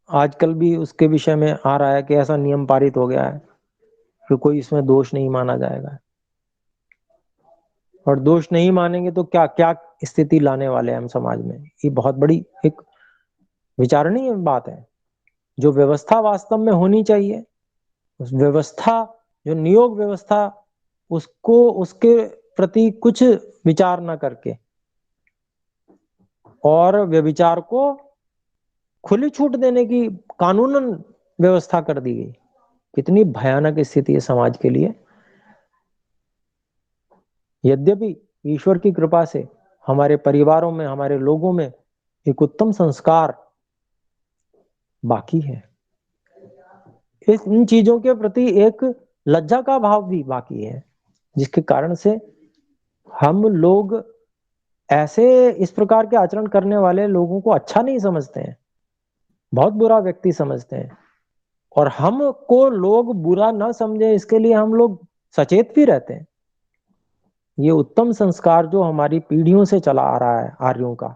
आजकल भी उसके विषय में आ रहा है कि ऐसा नियम पारित हो गया है कि कोई इसमें दोष नहीं माना जाएगा, और दोष नहीं मानेंगे तो क्या क्या स्थिति लाने वाले हैं हम समाज में। ये बहुत बड़ी एक विचारणीय बात है। जो व्यवस्था वास्तव में होनी चाहिए, उस व्यवस्था, जो नियोग व्यवस्था, उसको उसके प्रति कुछ विचार न करके और व्यभिचार को खुली छूट देने की कानूनन व्यवस्था कर दी गई। कितनी भयानक स्थिति है समाज के लिए। यद्यपि ईश्वर की कृपा से हमारे परिवारों में, हमारे लोगों में एक उत्तम संस्कार बाकी है, इन चीजों के प्रति एक लज्जा का भाव भी बाकी है, जिसके कारण से हम लोग ऐसे इस प्रकार के आचरण करने वाले लोगों को अच्छा नहीं समझते हैं, बहुत बुरा व्यक्ति समझते हैं, और हमको लोग बुरा ना समझे इसके लिए हम लोग सचेत भी रहते हैं। ये उत्तम संस्कार जो हमारी पीढ़ियों से चला आ रहा है आर्यों का,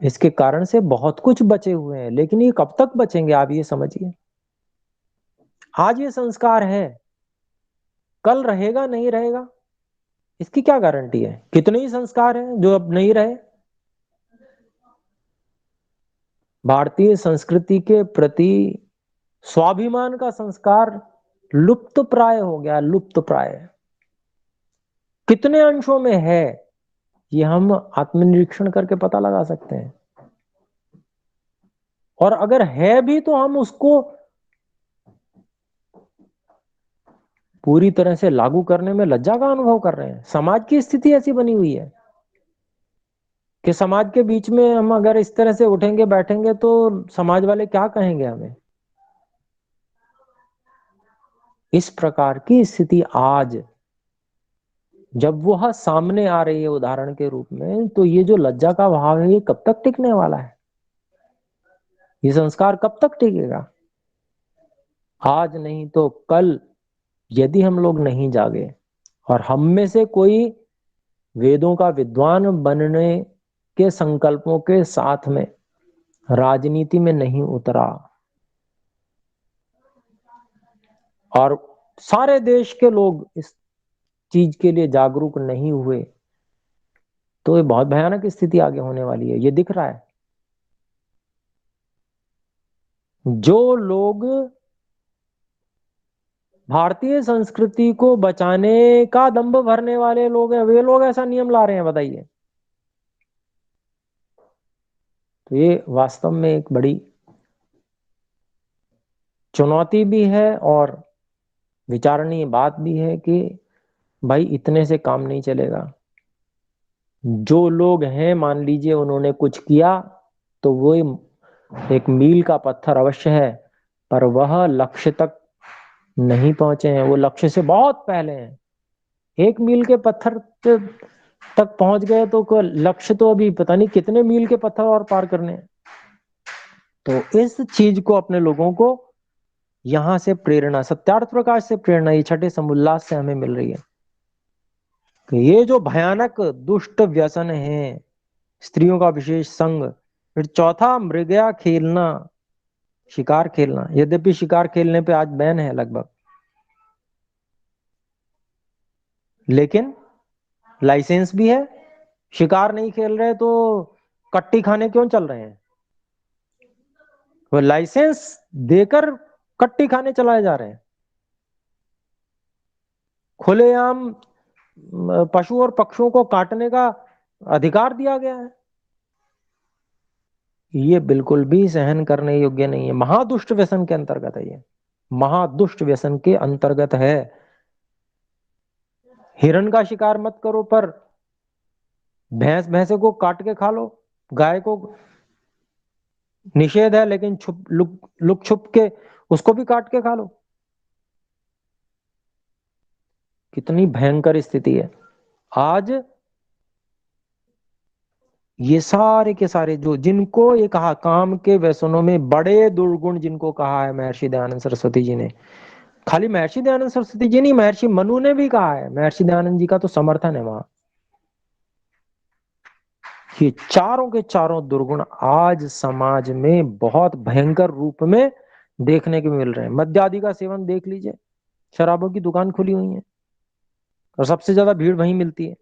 इसके कारण से बहुत कुछ बचे हुए हैं, लेकिन ये कब तक बचेंगे आप ये समझिए। आज ये संस्कार है, कल रहेगा नहीं रहेगा इसकी क्या गारंटी है। कितने ही संस्कार हैं जो अब नहीं रहे। भारतीय संस्कृति के प्रति स्वाभिमान का संस्कार लुप्त प्राय हो गया, लुप्त प्राय। कितने अंशों में है, ये हम आत्मनिरीक्षण करके पता लगा सकते हैं। और अगर है भी तो हम उसको पूरी तरह से लागू करने में लज्जा का अनुभव कर रहे हैं। समाज की स्थिति ऐसी बनी हुई है कि समाज के बीच में हम अगर इस तरह से उठेंगे बैठेंगे तो समाज वाले क्या कहेंगे हमें। इस प्रकार की स्थिति आज जब वह सामने आ रही है उदाहरण के रूप में, तो ये जो लज्जा का भाव है ये कब तक टिकने वाला है, ये संस्कार कब तक टिकेगा। आज नहीं तो कल यदि हम लोग नहीं जागे और हम में से कोई वेदों का विद्वान बनने के संकल्पों के साथ में राजनीति में नहीं उतरा और सारे देश के लोग इस चीज के लिए जागरूक नहीं हुए, तो ये बहुत भयानक स्थिति आगे होने वाली है। ये दिख रहा है। जो लोग भारतीय संस्कृति को बचाने का दंभ भरने वाले लोग हैं, वे लोग ऐसा नियम ला रहे हैं, बताइए। तो ये वास्तव में एक बड़ी चुनौती भी है और विचारणीय बात भी है कि भाई इतने से काम नहीं चलेगा। जो लोग हैं, मान लीजिए उन्होंने कुछ किया तो वो एक मील का पत्थर अवश्य है, पर वह लक्ष्य तक नहीं पहुंचे हैं, वो लक्ष्य से बहुत पहले हैं। एक मील के पत्थर तक पहुंच गए तो लक्ष्य तो अभी पता नहीं कितने मील के पत्थर और पार करने हैं। तो इस चीज को अपने लोगों को यहां से प्रेरणा, सत्यार्थ प्रकाश से प्रेरणा ये छठे समुल्लास से हमें मिल रही है कि ये जो भयानक दुष्ट व्यसन है, स्त्रियों का विशेष संग, फिर चौथा मृगया खेलना, शिकार खेलना। यद्यपि शिकार खेलने पे आज बैन है लगभग, लेकिन लाइसेंस भी है। शिकार नहीं खेल रहे तो कट्टी खाने क्यों चल रहे हैं? वो लाइसेंस देकर कट्टी खाने चलाए जा रहे हैं। खुलेआम पशु और पक्षियों को काटने का अधिकार दिया गया है। ये बिल्कुल भी सहन करने योग्य नहीं है। महादुष्ट व्यसन के अंतर्गत है ये, महादुष्ट व्यसन के अंतर्गत है। हिरण का शिकार मत करो, पर भैंसे को काट के खा लो। गाय को निषेध है, लेकिन छुप लुक छुप के उसको भी काट के खा लो। कितनी भयंकर स्थिति है आज। ये सारे के सारे जो जिनको ये कहा काम के व्यसनों में बड़े दुर्गुण जिनको कहा है महर्षि दयानंद सरस्वती जी ने, खाली महर्षि दयानंद सरस्वती जी नहीं, महर्षि मनु ने भी कहा है। महर्षि दयानंद जी का तो समर्थन है वहां। ये चारों के चारों दुर्गुण आज समाज में बहुत भयंकर रूप में देखने को मिल रहे हैं। मद्य आदि का सेवन देख लीजिए, शराबों की दुकान खुली हुई है और सबसे ज्यादा भीड़ वहीं मिलती है।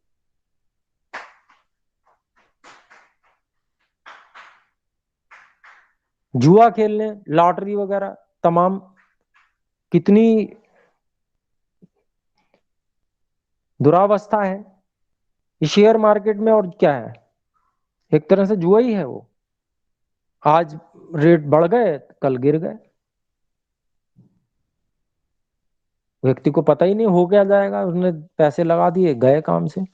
जुआ खेलने, लॉटरी वगैरह तमाम, कितनी दुरावस्था है इस शेयर मार्केट में। और क्या है, एक तरह से जुआ ही है वो। आज रेट बढ़ गए, कल गिर गए, व्यक्ति को पता ही नहीं हो क्या जाएगा, उसने पैसे लगा दिए, गए काम से।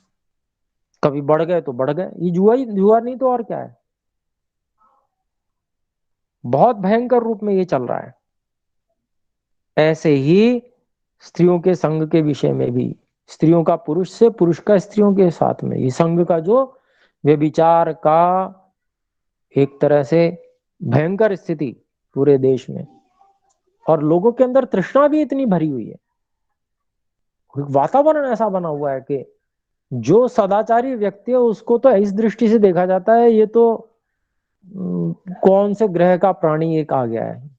कभी बढ़ गए तो बढ़ गए। ये जुआ ही, जुआ नहीं तो और क्या है। बहुत भयंकर रूप में ये चल रहा है। ऐसे ही स्त्रियों के संग के विषय में भी, स्त्रियों का पुरुष से, पुरुष का स्त्रियों के साथ में, ये संग का जो व्यभिचार का एक तरह से भयंकर स्थिति पूरे देश में। और लोगों के अंदर तृष्णा भी इतनी भरी हुई है, वातावरण ऐसा बना हुआ है कि जो सदाचारी व्यक्ति है उसको तो इस दृष्टि से देखा जाता है ये तो कौन से ग्रह का प्राणी एक आ गया है,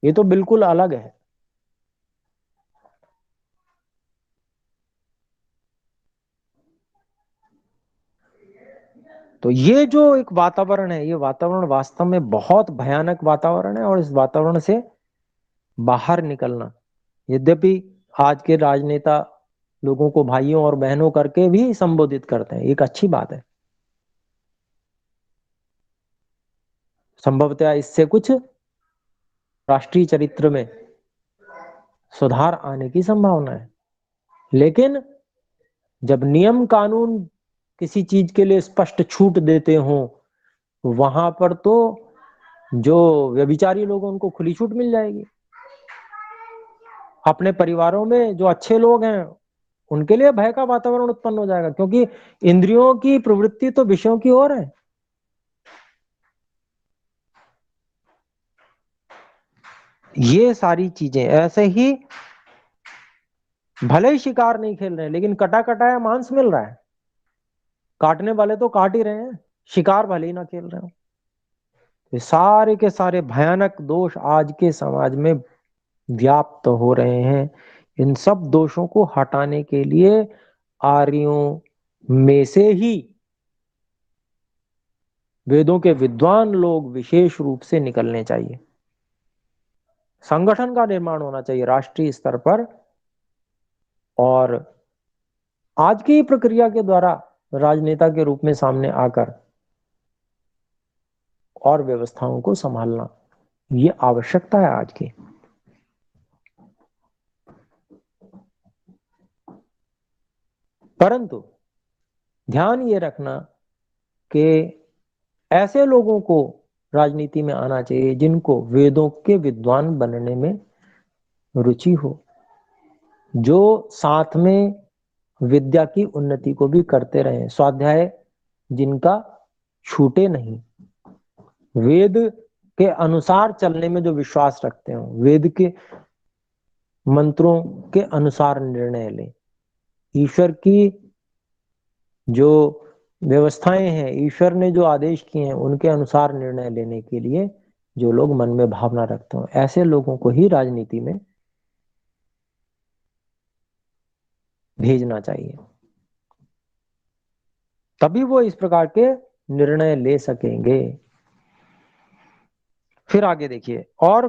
ये तो बिल्कुल अलग है। तो ये जो एक वातावरण है, ये वातावरण वास्तव में बहुत भयानक वातावरण है। और इस वातावरण से बाहर निकलना, यद्यपि आज के राजनेता लोगों को भाइयों और बहनों करके भी संबोधित करते हैं, एक अच्छी बात है। संभवतः इससे कुछ राष्ट्रीय चरित्र में सुधार आने की संभावना है। लेकिन जब नियम कानून किसी चीज के लिए स्पष्ट छूट देते हो, वहां पर तो जो व्यभिचारी लोग हैं उनको खुली छूट मिल जाएगी। अपने परिवारों में जो अच्छे लोग हैं उनके लिए भय का वातावरण उत्पन्न हो जाएगा, क्योंकि इंद्रियों की प्रवृत्ति तो विषयों की ओर है। ये सारी चीजें ऐसे ही, भले ही शिकार नहीं खेल रहे हैं लेकिन कटा कटाया मांस मिल रहा है, काटने वाले तो काट ही रहे हैं, शिकार भले ही ना खेल रहे हो। ये सारे के सारे भयानक दोष आज के समाज में व्याप्त हो रहे हैं। इन सब दोषों को हटाने के लिए आर्यों में से ही वेदों के विद्वान लोग विशेष रूप से निकलने चाहिए। संगठन का निर्माण होना चाहिए राष्ट्रीय स्तर पर, और आज की प्रक्रिया के द्वारा राजनेता के रूप में सामने आकर और व्यवस्थाओं को संभालना, ये आवश्यकता है आज की। परंतु ध्यान ये रखना कि ऐसे लोगों को राजनीति में आना चाहिए जिनको वेदों के विद्वान बनने में रुचि हो, जो साथ में विद्या की उन्नति को भी करते रहे, स्वाध्याय जिनका छूटे नहीं, वेद के अनुसार चलने में जो विश्वास रखते हो, वेद के मंत्रों के अनुसार निर्णय ले, ईश्वर की जो व्यवस्थाएं हैं, ईश्वर ने जो आदेश किए हैं उनके अनुसार निर्णय लेने के लिए जो लोग मन में भावना रखते हो, ऐसे लोगों को ही राजनीति में भेजना चाहिए, तभी वो इस प्रकार के निर्णय ले सकेंगे। फिर आगे देखिए, और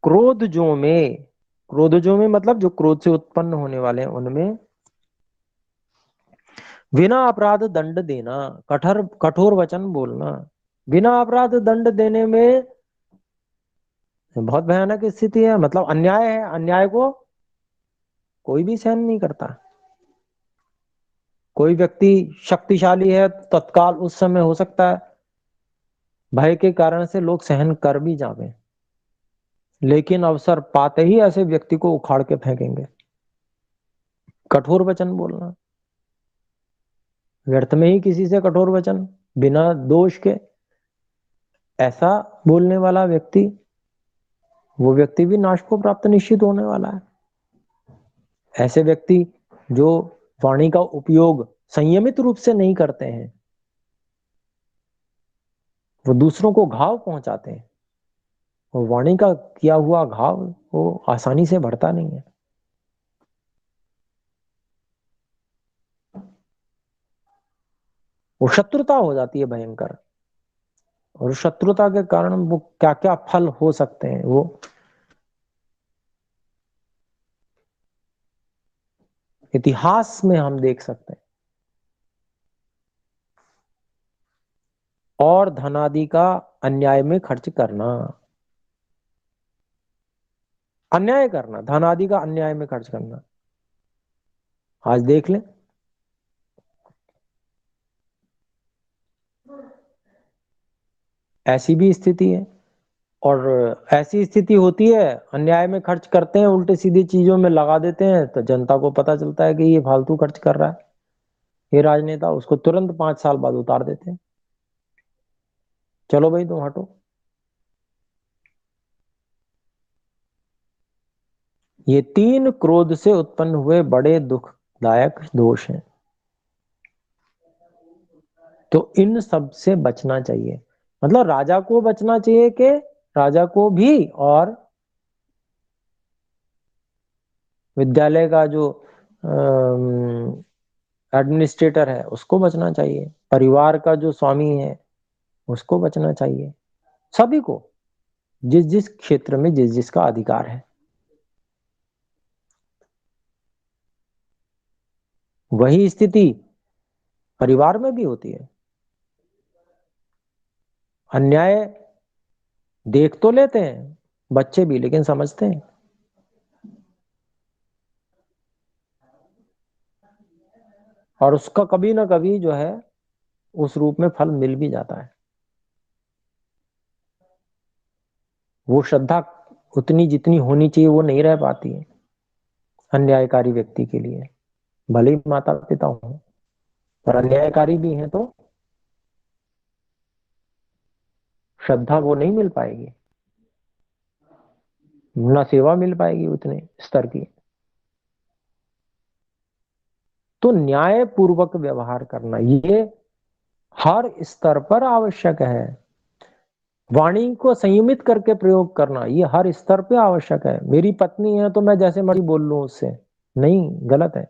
क्रोधजों में मतलब जो क्रोध से उत्पन्न होने वाले हैं उनमें बिना अपराध दंड देना, कठोर वचन बोलना। बिना अपराध दंड देने में बहुत भयानक स्थिति है, मतलब अन्याय है, अन्याय को कोई भी सहन नहीं करता। कोई व्यक्ति शक्तिशाली है, तत्काल उस समय हो सकता है भय के कारण से लोग सहन कर भी जावे, लेकिन अवसर पाते ही ऐसे व्यक्ति को उखाड़ के फेंकेंगे। कठोर वचन बोलना, व्यर्थ में ही किसी से कठोर वचन बिना दोष के, ऐसा बोलने वाला व्यक्ति, वो व्यक्ति भी नाश को प्राप्त निश्चित होने वाला है। ऐसे व्यक्ति जो वाणी का उपयोग संयमित रूप से नहीं करते हैं, वो दूसरों को घाव पहुंचाते हैं, और वाणी का किया हुआ घाव वो आसानी से बढ़ता नहीं है। वो शत्रुता हो जाती है भयंकर, और शत्रुता के कारण वो क्या क्या फल हो सकते हैं वो इतिहास में हम देख सकते हैं। और धनादि का अन्याय में खर्च करना, अन्याय करना, धनादि का अन्याय में खर्च करना, आज देख लें ऐसी भी स्थिति है। और ऐसी स्थिति होती है, अन्याय में खर्च करते हैं, उल्टे सीधी चीजों में लगा देते हैं, तो जनता को पता चलता है कि ये फालतू खर्च कर रहा है ये राजनेता, उसको तुरंत 5 साल बाद उतार देते हैं, चलो भाई तुम हटो। ये 3 क्रोध से उत्पन्न हुए बड़े दुखदायक दोष हैं, तो इन सब से बचना चाहिए। मतलब राजा को बचना चाहिए कि राजा को भी, और विद्यालय का जो एडमिनिस्ट्रेटर है उसको बचना चाहिए, परिवार का जो स्वामी है उसको बचना चाहिए, सभी को, जिस जिस क्षेत्र में जिस जिसका अधिकार है। वही स्थिति परिवार में भी होती है। अन्याय देख तो लेते हैं बच्चे भी, लेकिन समझते हैं। और उसका कभी ना कभी जो है उस रूप में फल मिल भी जाता है। वो श्रद्धा उतनी जितनी होनी चाहिए वो नहीं रह पाती है अन्यायकारी व्यक्ति के लिए। भले ही माता पिता हो, पर अन्यायकारी भी हैं तो श्रद्धा वो नहीं मिल पाएगी, ना सेवा मिल पाएगी उतने स्तर की। तो न्याय पूर्वक व्यवहार करना ये हर स्तर पर आवश्यक है। वाणी को संयमित करके प्रयोग करना ये हर स्तर पे आवश्यक है। मेरी पत्नी है तो मैं जैसे मर्जी बोल लूं उससे, नहीं, गलत है।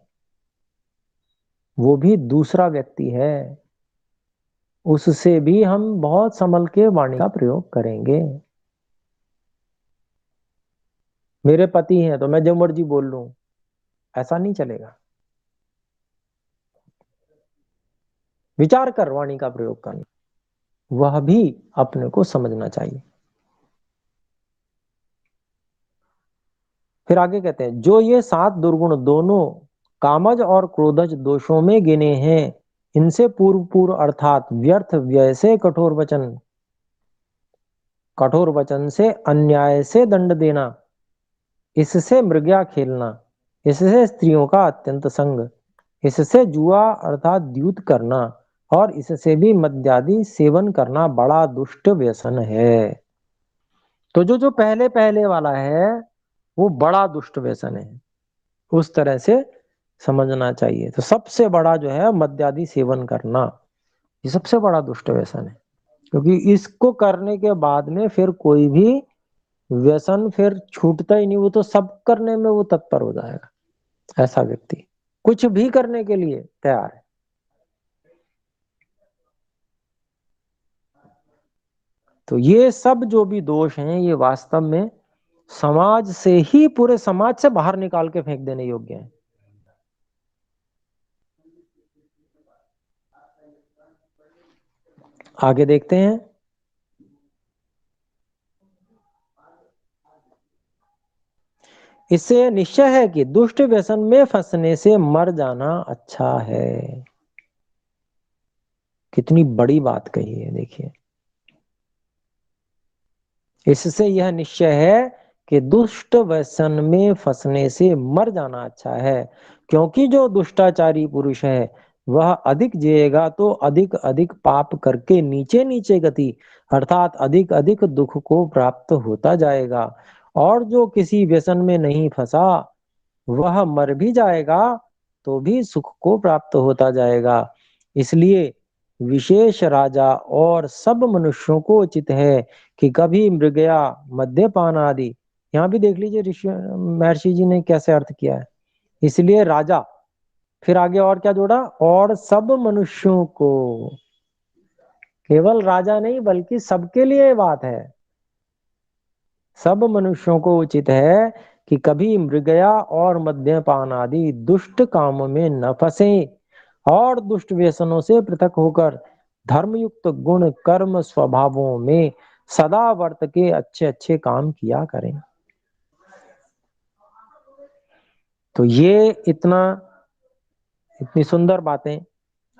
वो भी दूसरा व्यक्ति है, उससे भी हम बहुत संभल के वाणी का प्रयोग करेंगे। मेरे पति हैं तो मैं जो मर्जी बोल लूं, ऐसा नहीं चलेगा। विचार कर वाणी का प्रयोग करना, वह भी अपने को समझना चाहिए। फिर आगे कहते हैं, जो ये 7 दुर्गुण दोनों कामज और क्रोधज दोषों में गिने हैं, इनसे पूर्व पूर्व अर्थात व्यर्थ व्यय से कठोर वचन से अन्याय से दंड देना, इससे मृग्या खेलना, इससे स्त्रियों का अत्यंत संग, इससे जुआ अर्थात द्यूत करना, और इससे भी मद्यादि सेवन करना बड़ा दुष्ट व्यसन है। तो जो जो पहले पहले वाला है वो बड़ा दुष्ट व्यसन है, उस तरह से समझना चाहिए। तो सबसे बड़ा जो है मद्यादि सेवन करना, ये सबसे बड़ा दुष्ट व्यसन है। क्योंकि इसको करने के बाद में फिर कोई भी व्यसन फिर छूटता ही नहीं, वो तो सब करने में वो तत्पर हो जाएगा। ऐसा व्यक्ति कुछ भी करने के लिए तैयार है। तो ये सब जो भी दोष हैं ये वास्तव में समाज से ही, पूरे समाज से बाहर निकाल के फेंक देने योग्य है। आगे देखते हैं। इससे निश्चय है कि दुष्ट व्यसन में फंसने से मर जाना अच्छा है। कितनी बड़ी बात कही है, देखिए। इससे यह निश्चय है कि दुष्ट व्यसन में फंसने से मर जाना अच्छा है, क्योंकि जो दुष्टाचारी पुरुष है वह अधिक जिएगा तो अधिक अधिक पाप करके नीचे नीचे गति अर्थात अधिक अधिक दुख को प्राप्त होता जाएगा। और जो किसी व्यसन में नहीं फंसा वह मर भी जाएगा तो भी सुख को प्राप्त होता जाएगा। इसलिए विशेष राजा और सब मनुष्यों को उचित है कि कभी मृगया मद्यपान आदि, यहाँ भी देख लीजिए ऋषि महर्षि जी ने कैसे अर्थ किया है। इसलिए राजा, फिर आगे और क्या जोड़ा, और सब मनुष्यों को, केवल राजा नहीं बल्कि सबके लिए बात है। सब मनुष्यों को उचित है कि कभी मृगया और मद्यपान आदि दुष्ट कामों में न फंसे और दुष्ट व्यसनों से पृथक होकर धर्मयुक्त गुण कर्म स्वभावों में सदा वर्त के अच्छे अच्छे काम किया करें। तो ये इतनी सुंदर बातें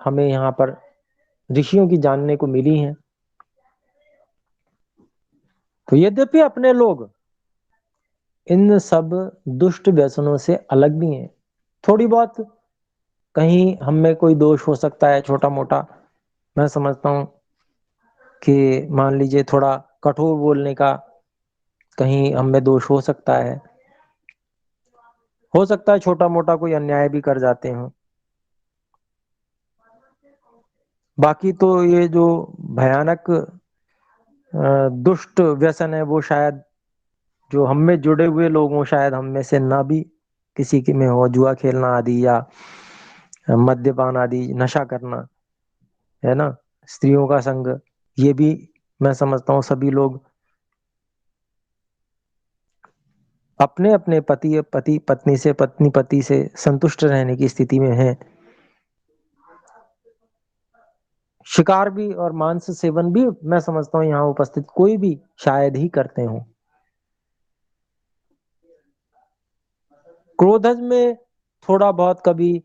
हमें यहाँ पर ऋषियों की जानने को मिली हैं। तो यद्यपि अपने लोग इन सब दुष्ट व्यसनों से अलग भी हैं, थोड़ी बहुत कहीं हम में कोई दोष हो सकता है छोटा मोटा। मैं समझता हूं कि मान लीजिए थोड़ा कठोर बोलने का कहीं हम में दोष हो सकता है छोटा मोटा कोई अन्याय भी कर जाते हो। बाकी तो ये जो भयानक दुष्ट व्यसन है वो शायद जो हम में जुड़े हुए लोग हों, शायद हम में से ना भी किसी के में हो, जुआ खेलना आदि या मद्यपान आदि, नशा करना, है ना, स्त्रियों का संग, ये भी मैं समझता हूँ सभी लोग अपने अपने पति पत्नी से संतुष्ट रहने की स्थिति में हैं। शिकार भी और मांस सेवन भी मैं समझता हूं यहाँ उपस्थित कोई भी शायद ही करते हो। क्रोधज में थोड़ा बहुत कभी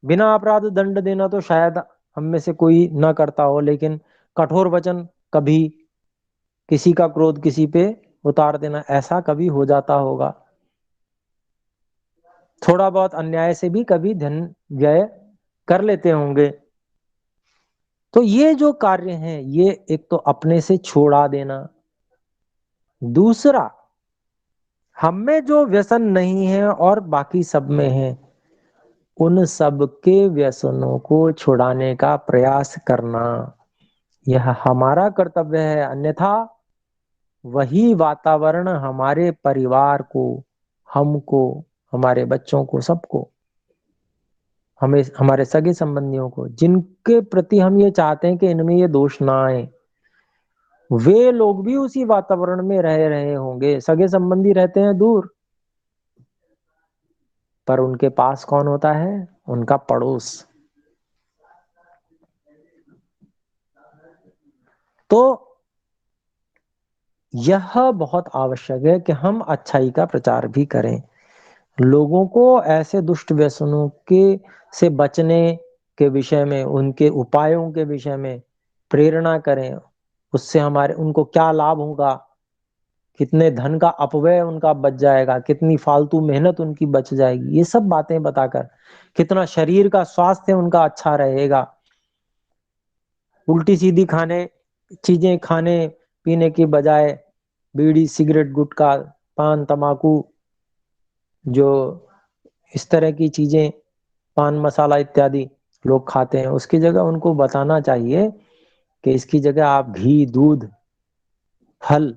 बिना अपराध दंड देना तो शायद हम में से कोई ना करता हो, लेकिन कठोर वचन कभी किसी का क्रोध किसी पे उतार देना ऐसा कभी हो जाता होगा। थोड़ा बहुत अन्याय से भी कभी धन व्यय कर लेते होंगे। तो ये जो कार्य हैं ये एक तो अपने से छोड़ा देना, दूसरा हम में जो व्यसन नहीं है और बाकी सब में है उन सब के व्यसनों को छुड़ाने का प्रयास करना, यह हमारा कर्तव्य है। अन्यथा वही वातावरण हमारे परिवार को, हमको, हमारे बच्चों को, सबको, हमें, हमारे सगे संबंधियों को जिनके प्रति हम ये चाहते हैं कि इनमें ये दोष ना आए, वे लोग भी उसी वातावरण में रह रहे होंगे। सगे संबंधी रहते हैं दूर, पर उनके पास कौन होता है? उनका पड़ोस। तो यह बहुत आवश्यक है कि हम अच्छाई का प्रचार भी करें, लोगों को ऐसे दुष्ट व्यसनों के से बचने के विषय में, उनके उपायों के विषय में प्रेरणा करें। उससे हमारे उनको क्या लाभ होगा, कितने धन का अपव्यय उनका बच जाएगा, कितनी फालतू मेहनत उनकी बच जाएगी, ये सब बातें बताकर कितना शरीर का स्वास्थ्य उनका अच्छा रहेगा। उल्टी सीधी चीजें खाने पीने की बजाय बीड़ी सिगरेट गुटखा पान तमाकू, जो इस तरह की चीजें, पान मसाला इत्यादि लोग खाते हैं, उसकी जगह उनको बताना चाहिए कि इसकी जगह आप घी दूध फल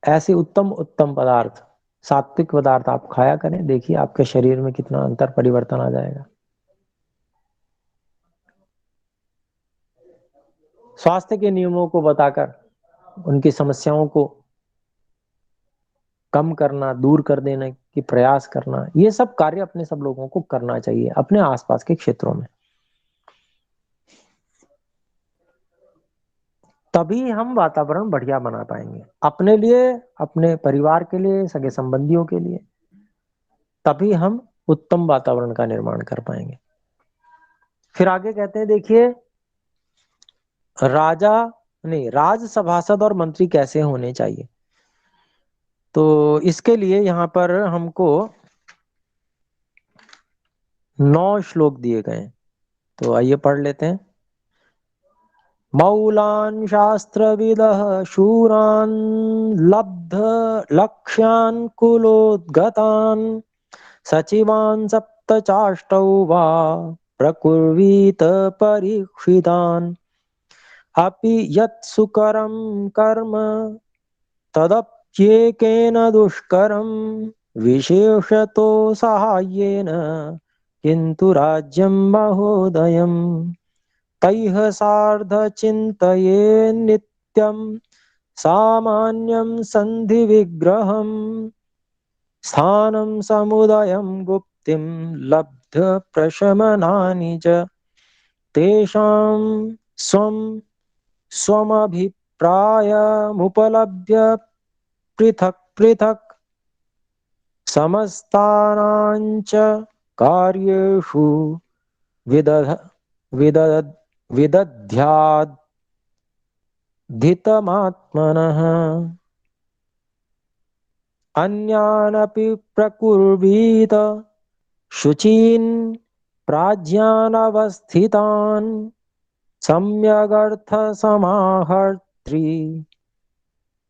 ऐसे उत्तम उत्तम पदार्थ, सात्विक पदार्थ आप खाया करें। देखिए आपके शरीर में कितना अंतर परिवर्तन आ जाएगा। स्वास्थ्य के नियमों को बताकर उनकी समस्याओं को कम करना, दूर कर देने की प्रयास करना, ये सब कार्य अपने सब लोगों को करना चाहिए अपने आसपास के क्षेत्रों में। तभी हम वातावरण बढ़िया बना पाएंगे अपने लिए, अपने परिवार के लिए, सगे संबंधियों के लिए। तभी हम उत्तम वातावरण का निर्माण कर पाएंगे। फिर आगे कहते हैं, देखिए राजा नहीं, राज सभासद और मंत्री कैसे होने चाहिए। तो इसके लिए यहाँ पर हमको 9 श्लोक दिए गए हैं, तो आइए पढ़ लेते हैं। मौलान् शास्त्रविदः शूरान् लब्ध लक्ष्यान् कुलोद्गतान् सचिवान् सप्तचाष्टौ वा प्रकुर्वीत परीक्षितान् अपि यत् सुकरं कर्म तदप्येकेन दुष्करं विशेषतो साहाय्येन किन्तु राज्यं महोदयम् तैः सार्धचिन्तये नित्यं सामान्यं सन्धिविग्रहम् स्थानं समुदयं गुप्तिं लब्ध प्रशमनानि च तेषां स्वं स्वमभिप्रायमुपलभ्य पृथक् पृथक् समस्तानां च कार्येषु विदध विदध विदध्याद्धितमात्मनः अन्यानपि प्रकुर्वीत शुचीन् प्राज्ञानवस्थितान् सम्यगर्थसमाहर्त्री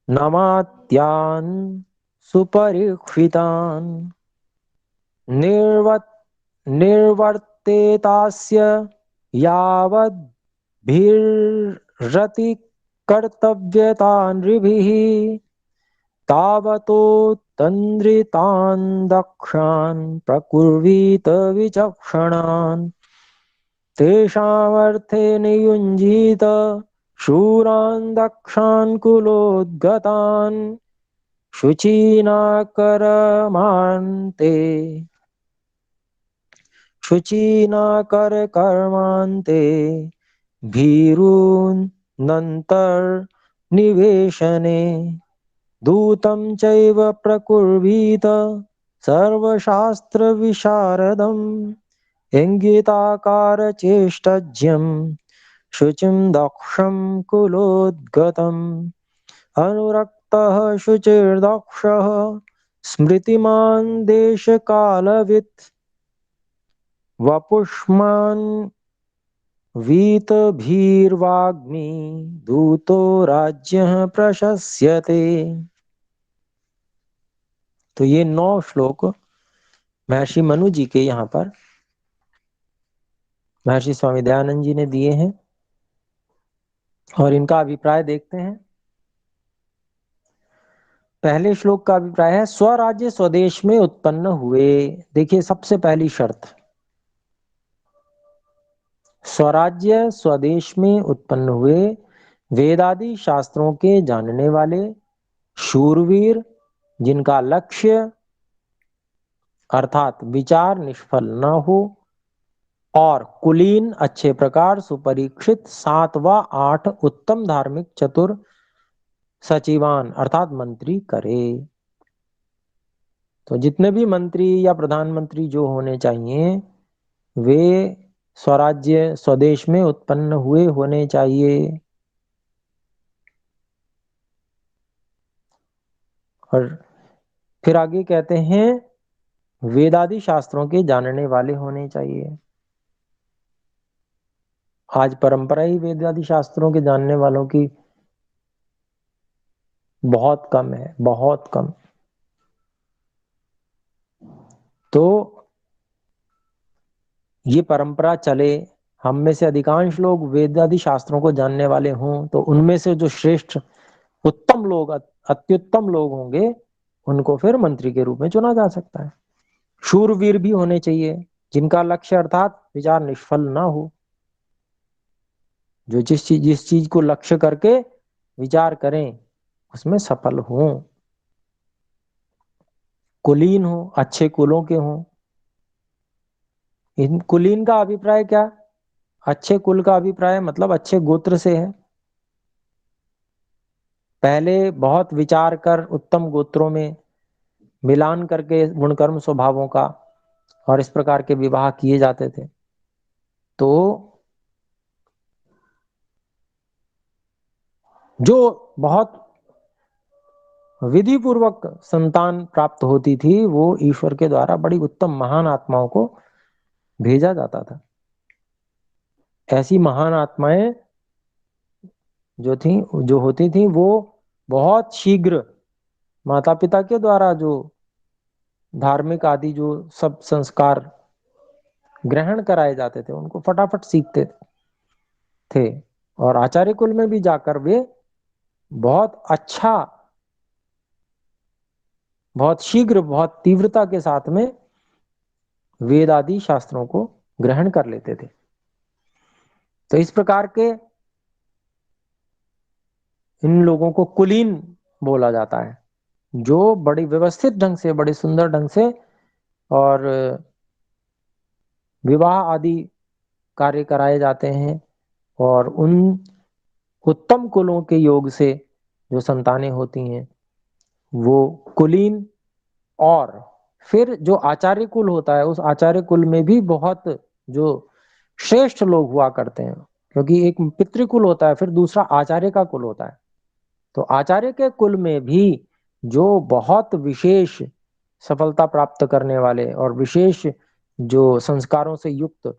नमात्यान् सुपरीक्षितान् निर्वर्तेतास्य यावद्भिर्रति कर्तव्यता नृभिः तावतो तन्द्रितान् दक्षान् प्रकुर्वीत विचक्षणान् तेषामर्थे नियुञ्जीत शूरान् दक्षान् कुलोद्गतान् शुचीनाकरमान्ते शुचीनाकरकर्मान्ते भीरुनन्तर्निवेशने दूतं चैव प्रकुर्वीत सर्वशास्त्रविशारदम् इंगिताकारचेष्टज्यं शुचिं दक्षं कुलोद्गतम् अनुरक्तः शुचिर्दक्षः स्मृतिमान् देशकालवित् वपुष्मान् वीतभीर्वाग्मी दूतो राज्यः प्रशस्यते। तो ये 9 श्लोक महर्षि मनु जी के यहाँ पर महर्षि स्वामी दयानंद जी ने दिए हैं और इनका अभिप्राय देखते हैं। पहले श्लोक का अभिप्राय है स्वराज्य स्वदेश में उत्पन्न हुए। देखिए सबसे पहली शर्त, स्वराज्य स्वदेश में उत्पन्न हुए, वेदादि शास्त्रों के जानने वाले, शूरवीर जिनका लक्ष्य अर्थात विचार निष्फल न हो, और कुलीन अच्छे प्रकार सुपरीक्षित 7 व 8 उत्तम धार्मिक चतुर सचिवान अर्थात मंत्री करे। तो जितने भी मंत्री या प्रधानमंत्री जो होने चाहिए वे स्वराज्य स्वदेश में उत्पन्न हुए होने चाहिए। और फिर आगे कहते हैं वेदादि शास्त्रों के जानने वाले होने चाहिए। आज परंपरा ही वेदादि शास्त्रों के जानने वालों की बहुत कम है, बहुत कम। तो ये परंपरा चले, हम में से अधिकांश लोग वेदादि शास्त्रों को जानने वाले हों, तो उनमें से जो श्रेष्ठ उत्तम लोग, अत्युत्तम लोग होंगे, उनको फिर मंत्री के रूप में चुना जा सकता है। शूरवीर भी होने चाहिए जिनका लक्ष्य अर्थात विचार निष्फल ना हो, जो जिस चीज को लक्ष्य करके विचार करें उसमें सफल हों। कुलीन हो, अच्छे कुलों के हों। इन कुलीन का अभिप्राय क्या? अच्छे कुल का अभिप्राय मतलब अच्छे गोत्र से है। पहले बहुत विचार कर उत्तम गोत्रों में मिलान करके गुणकर्म स्वभावों का और इस प्रकार के विवाह किए जाते थे। तो जो बहुत विधि पूर्वक संतान प्राप्त होती थी वो ईश्वर के द्वारा बड़ी उत्तम महान आत्माओं को भेजा जाता था। ऐसी महान आत्माएं जो होती थी वो बहुत शीघ्र माता पिता के द्वारा जो धार्मिक आदि जो सब संस्कार ग्रहण कराए जाते थे उनको फटाफट सीखते थे, और आचार्य कुल में भी जाकर वे बहुत अच्छा, बहुत शीघ्र, बहुत तीव्रता के साथ में वेद आदि शास्त्रों को ग्रहण कर लेते थे। तो इस प्रकार के इन लोगों को कुलीन बोला जाता है, जो बड़ी व्यवस्थित ढंग से, बड़े सुंदर ढंग से और विवाह आदि कार्य कराए जाते हैं, और उन उत्तम कुलों के योग से जो संतानें होती हैं वो कुलीन, और फिर जो आचार्य कुल होता है उस आचार्य कुल में भी बहुत जो श्रेष्ठ लोग हुआ करते हैं, क्योंकि एक पितृकुल होता है फिर दूसरा आचार्य का कुल होता है। तो आचार्य के कुल में भी जो बहुत विशेष सफलता प्राप्त करने वाले और विशेष जो संस्कारों से युक्त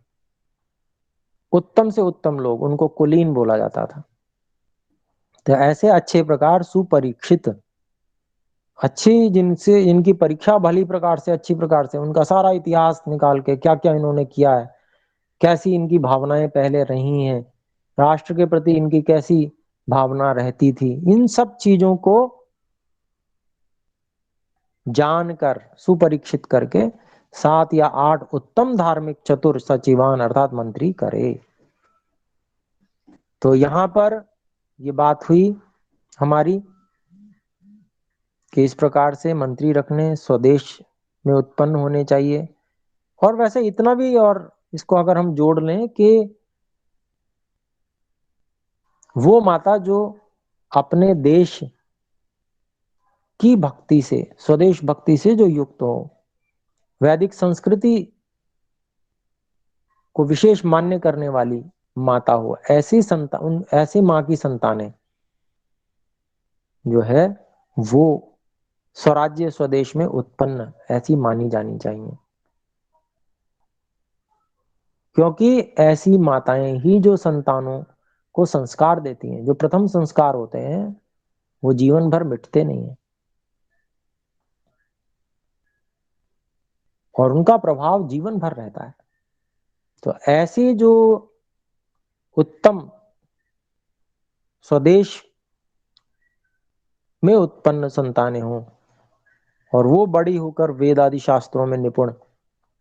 उत्तम से उत्तम लोग, उनको कुलीन बोला जाता था। तो ऐसे अच्छे प्रकार सुपरीक्षित, अच्छी जिनसे इनकी परीक्षा भली प्रकार से, अच्छी प्रकार से उनका सारा इतिहास निकाल के क्या क्या इन्होंने किया है, कैसी इनकी भावनाएं पहले रही हैं, राष्ट्र के प्रति इनकी कैसी भावना रहती थी, इन सब चीजों को जानकर सुपरीक्षित करके 7 या 8 उत्तम धार्मिक चतुर सचिवान अर्थात मंत्री करे। तो यहां पर ये बात हुई हमारी कि इस प्रकार से मंत्री रखने स्वदेश में उत्पन्न होने चाहिए। और वैसे इतना भी, और इसको अगर हम जोड़ लें कि वो माता जो अपने देश की भक्ति से, स्वदेश भक्ति से जो युक्त हो, वैदिक संस्कृति को विशेष मान्य करने वाली माता हो, ऐसी संतान, ऐसी माँ की संतानें जो है वो स्वराज्य स्वदेश में उत्पन्न ऐसी मानी जानी चाहिए, क्योंकि ऐसी माताएं ही जो संतानों को संस्कार देती हैं, जो प्रथम संस्कार होते हैं वो जीवन भर मिटते नहीं है और उनका प्रभाव जीवन भर रहता है। तो ऐसी जो उत्तम स्वदेश में उत्पन्न संतानें हों और वो बड़ी होकर वेद आदि शास्त्रों में निपुण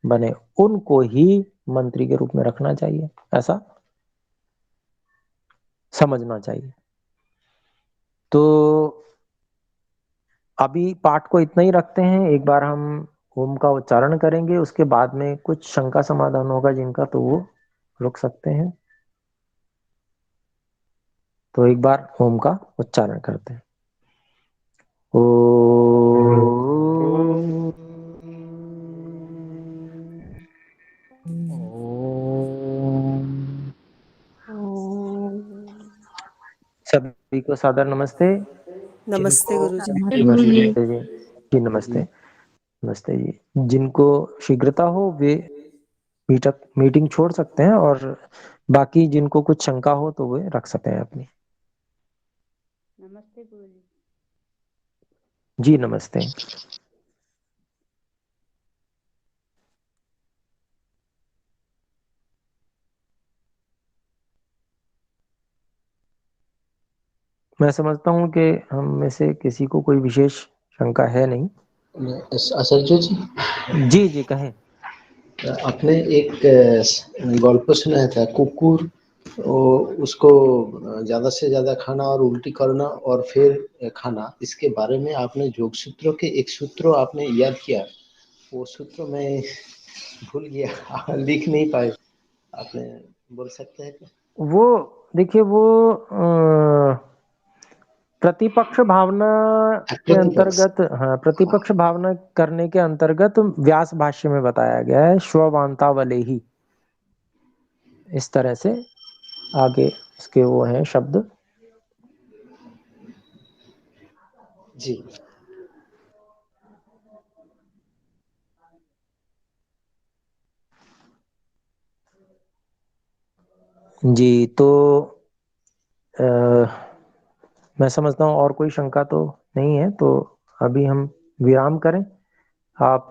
बने, उनको ही मंत्री के रूप में रखना चाहिए, ऐसा समझना चाहिए। तो अभी पाठ को इतना ही रखते हैं, एक बार हम ओम का उच्चारण करेंगे, उसके बाद में कुछ शंका समाधान होगा जिनका, तो वो रुक सकते हैं। तो एक बार ओम का उच्चारण करते हैं। ओ सभी को सादर नमस्ते। नमस्ते जिनको गुरुजी। नमस्ते जी, जी नमस्ते, नमस्ते जी। जिनको शीघ्रता हो वे मीटिंग छोड़ सकते हैं और बाकी जिनको कुछ शंका हो तो वे रख सकते हैं अपनी। नमस्ते गुरुजी। जी नमस्ते। मैं समझता हूँ कि हम में से किसी को कोई विशेष शंका है नहीं। आचार्य जी, जी जी कहें। आपने एक गल्प सुनाया था, कुकुर उसको ज़्यादा से ज़्यादा खाना और उल्टी करना और फिर खाना, इसके बारे में आपने योग सूत्रों के एक सूत्र आपने याद किया, वो सूत्र मैं भूल गया, लिख नहीं पाए, आपने बोल सकते हैं क्या? वो देखिए वो प्रतिपक्ष भावना के प्रतिपक्ष। अंतर्गत, हाँ प्रतिपक्ष भावना करने के अंतर्गत व्यास भाष्य में बताया गया है, श्ववांतावले ही, इस तरह से आगे इसके वो हैं शब्द। जी जी। तो आ, मैं समझता हूँ और कोई शंका तो नहीं है, तो अभी हम विराम करें। आप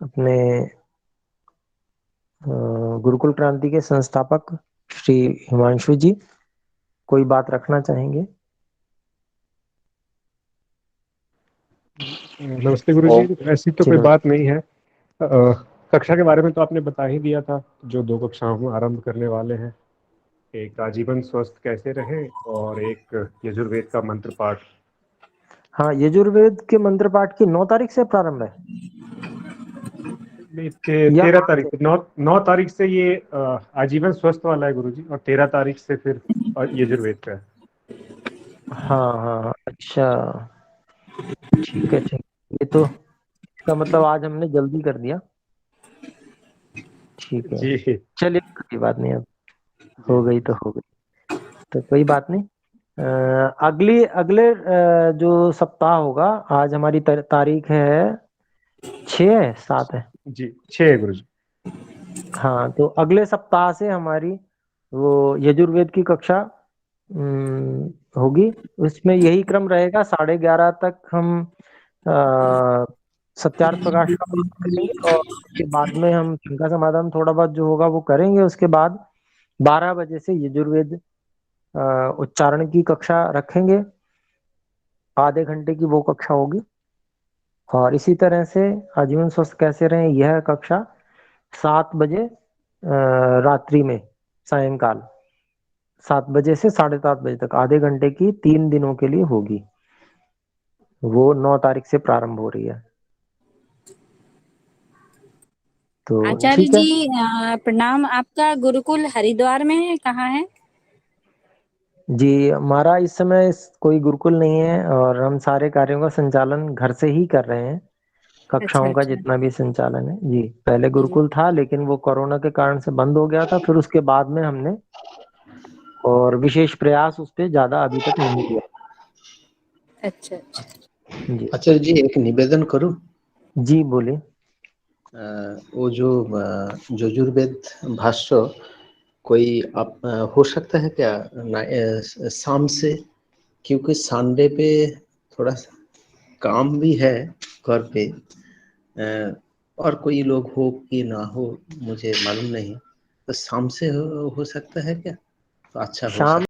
अपने गुरुकुल क्रांति के संस्थापक श्री हिमांशु जी कोई बात रखना चाहेंगे? नमस्ते गुरुजी। ऐसी तो जी कोई बात नमस्ते। नहीं है। कक्षा के बारे में तो आपने बता ही दिया था, जो 2 कक्षाओं में आरंभ करने वाले हैं। एक आजीवन स्वस्थ कैसे रहें और एक यजुर्वेद का मंत्र पाठ। हाँ, यजुर्वेद के मंत्र पाठ की 9 तारीख से प्रारंभ है नहीं, या 13 आज तारीख से? से, 9 तारीख से ये आजीवन स्वस्थ वाला है गुरुजी, और 13 तारीख से फिर यजुर्वेद का है। हाँ हाँ हाँ, अच्छा ठीक है ठीक है। ये तो इसका मतलब आज हमने जल्दी कर दिया। ठीक है, जी चलिए कोई बात नहीं, अब जी हो गई जी। तो हो गई, तो कोई बात नहीं। अगली अगले जो सप्ताह होगा, आज हमारी तारीख है 6 है 7 है। जी 6 है गुरुजी। हाँ, तो अगले सप्ताह से हमारी वो यजुर्वेद की कक्षा होगी। उसमें यही क्रम रहेगा, 11:30 तक हम सत्यार्थ प्रकाश का पाठ करेंगे और उसके बाद में हम शंका समाधान थोड़ा बहुत जो होगा वो करेंगे। उसके बाद 12 बजे से यजुर्वेद उच्चारण की कक्षा रखेंगे, आधे घंटे की वो कक्षा होगी। और इसी तरह से आजीवन स्वस्थ कैसे रहें, यह कक्षा 7 बजे रात्रि में, सायंकाल 7 बजे से 7:30 बजे तक, आधे घंटे की 3 दिनों के लिए होगी। वो 9 तारीख से प्रारंभ हो रही है। तो आचार्य ठीक है। जी प्रणाम। आपका गुरुकुल हरिद्वार में है, कहाँ है? जी, हमारा इस समय कोई गुरुकुल नहीं है और हम सारे कार्यों का संचालन घर से ही कर रहे हैं। अच्छा, कक्षाओं का अच्छा। जितना भी संचालन है। जी, पहले जी। गुरुकुल था लेकिन वो कोरोना के कारण से बंद हो गया था, फिर उसके बाद में हमने और विशेष प्रयास उस पे ज़्यादा अभी तक नहीं किया। अच्छा, अच्छा। जी। आचार्य जी, एक निवेदन करूँ? जी, बोलिए। वो जो यजुर्वेद भाष्य कोई हो सकता है क्या शाम से, क्योंकि संडे पे थोड़ा काम भी है घर पे, और कोई लोग हो कि ना हो मुझे मालूम नहीं, तो शाम से हो सकता है क्या? तो अच्छा हो शाम सकता है।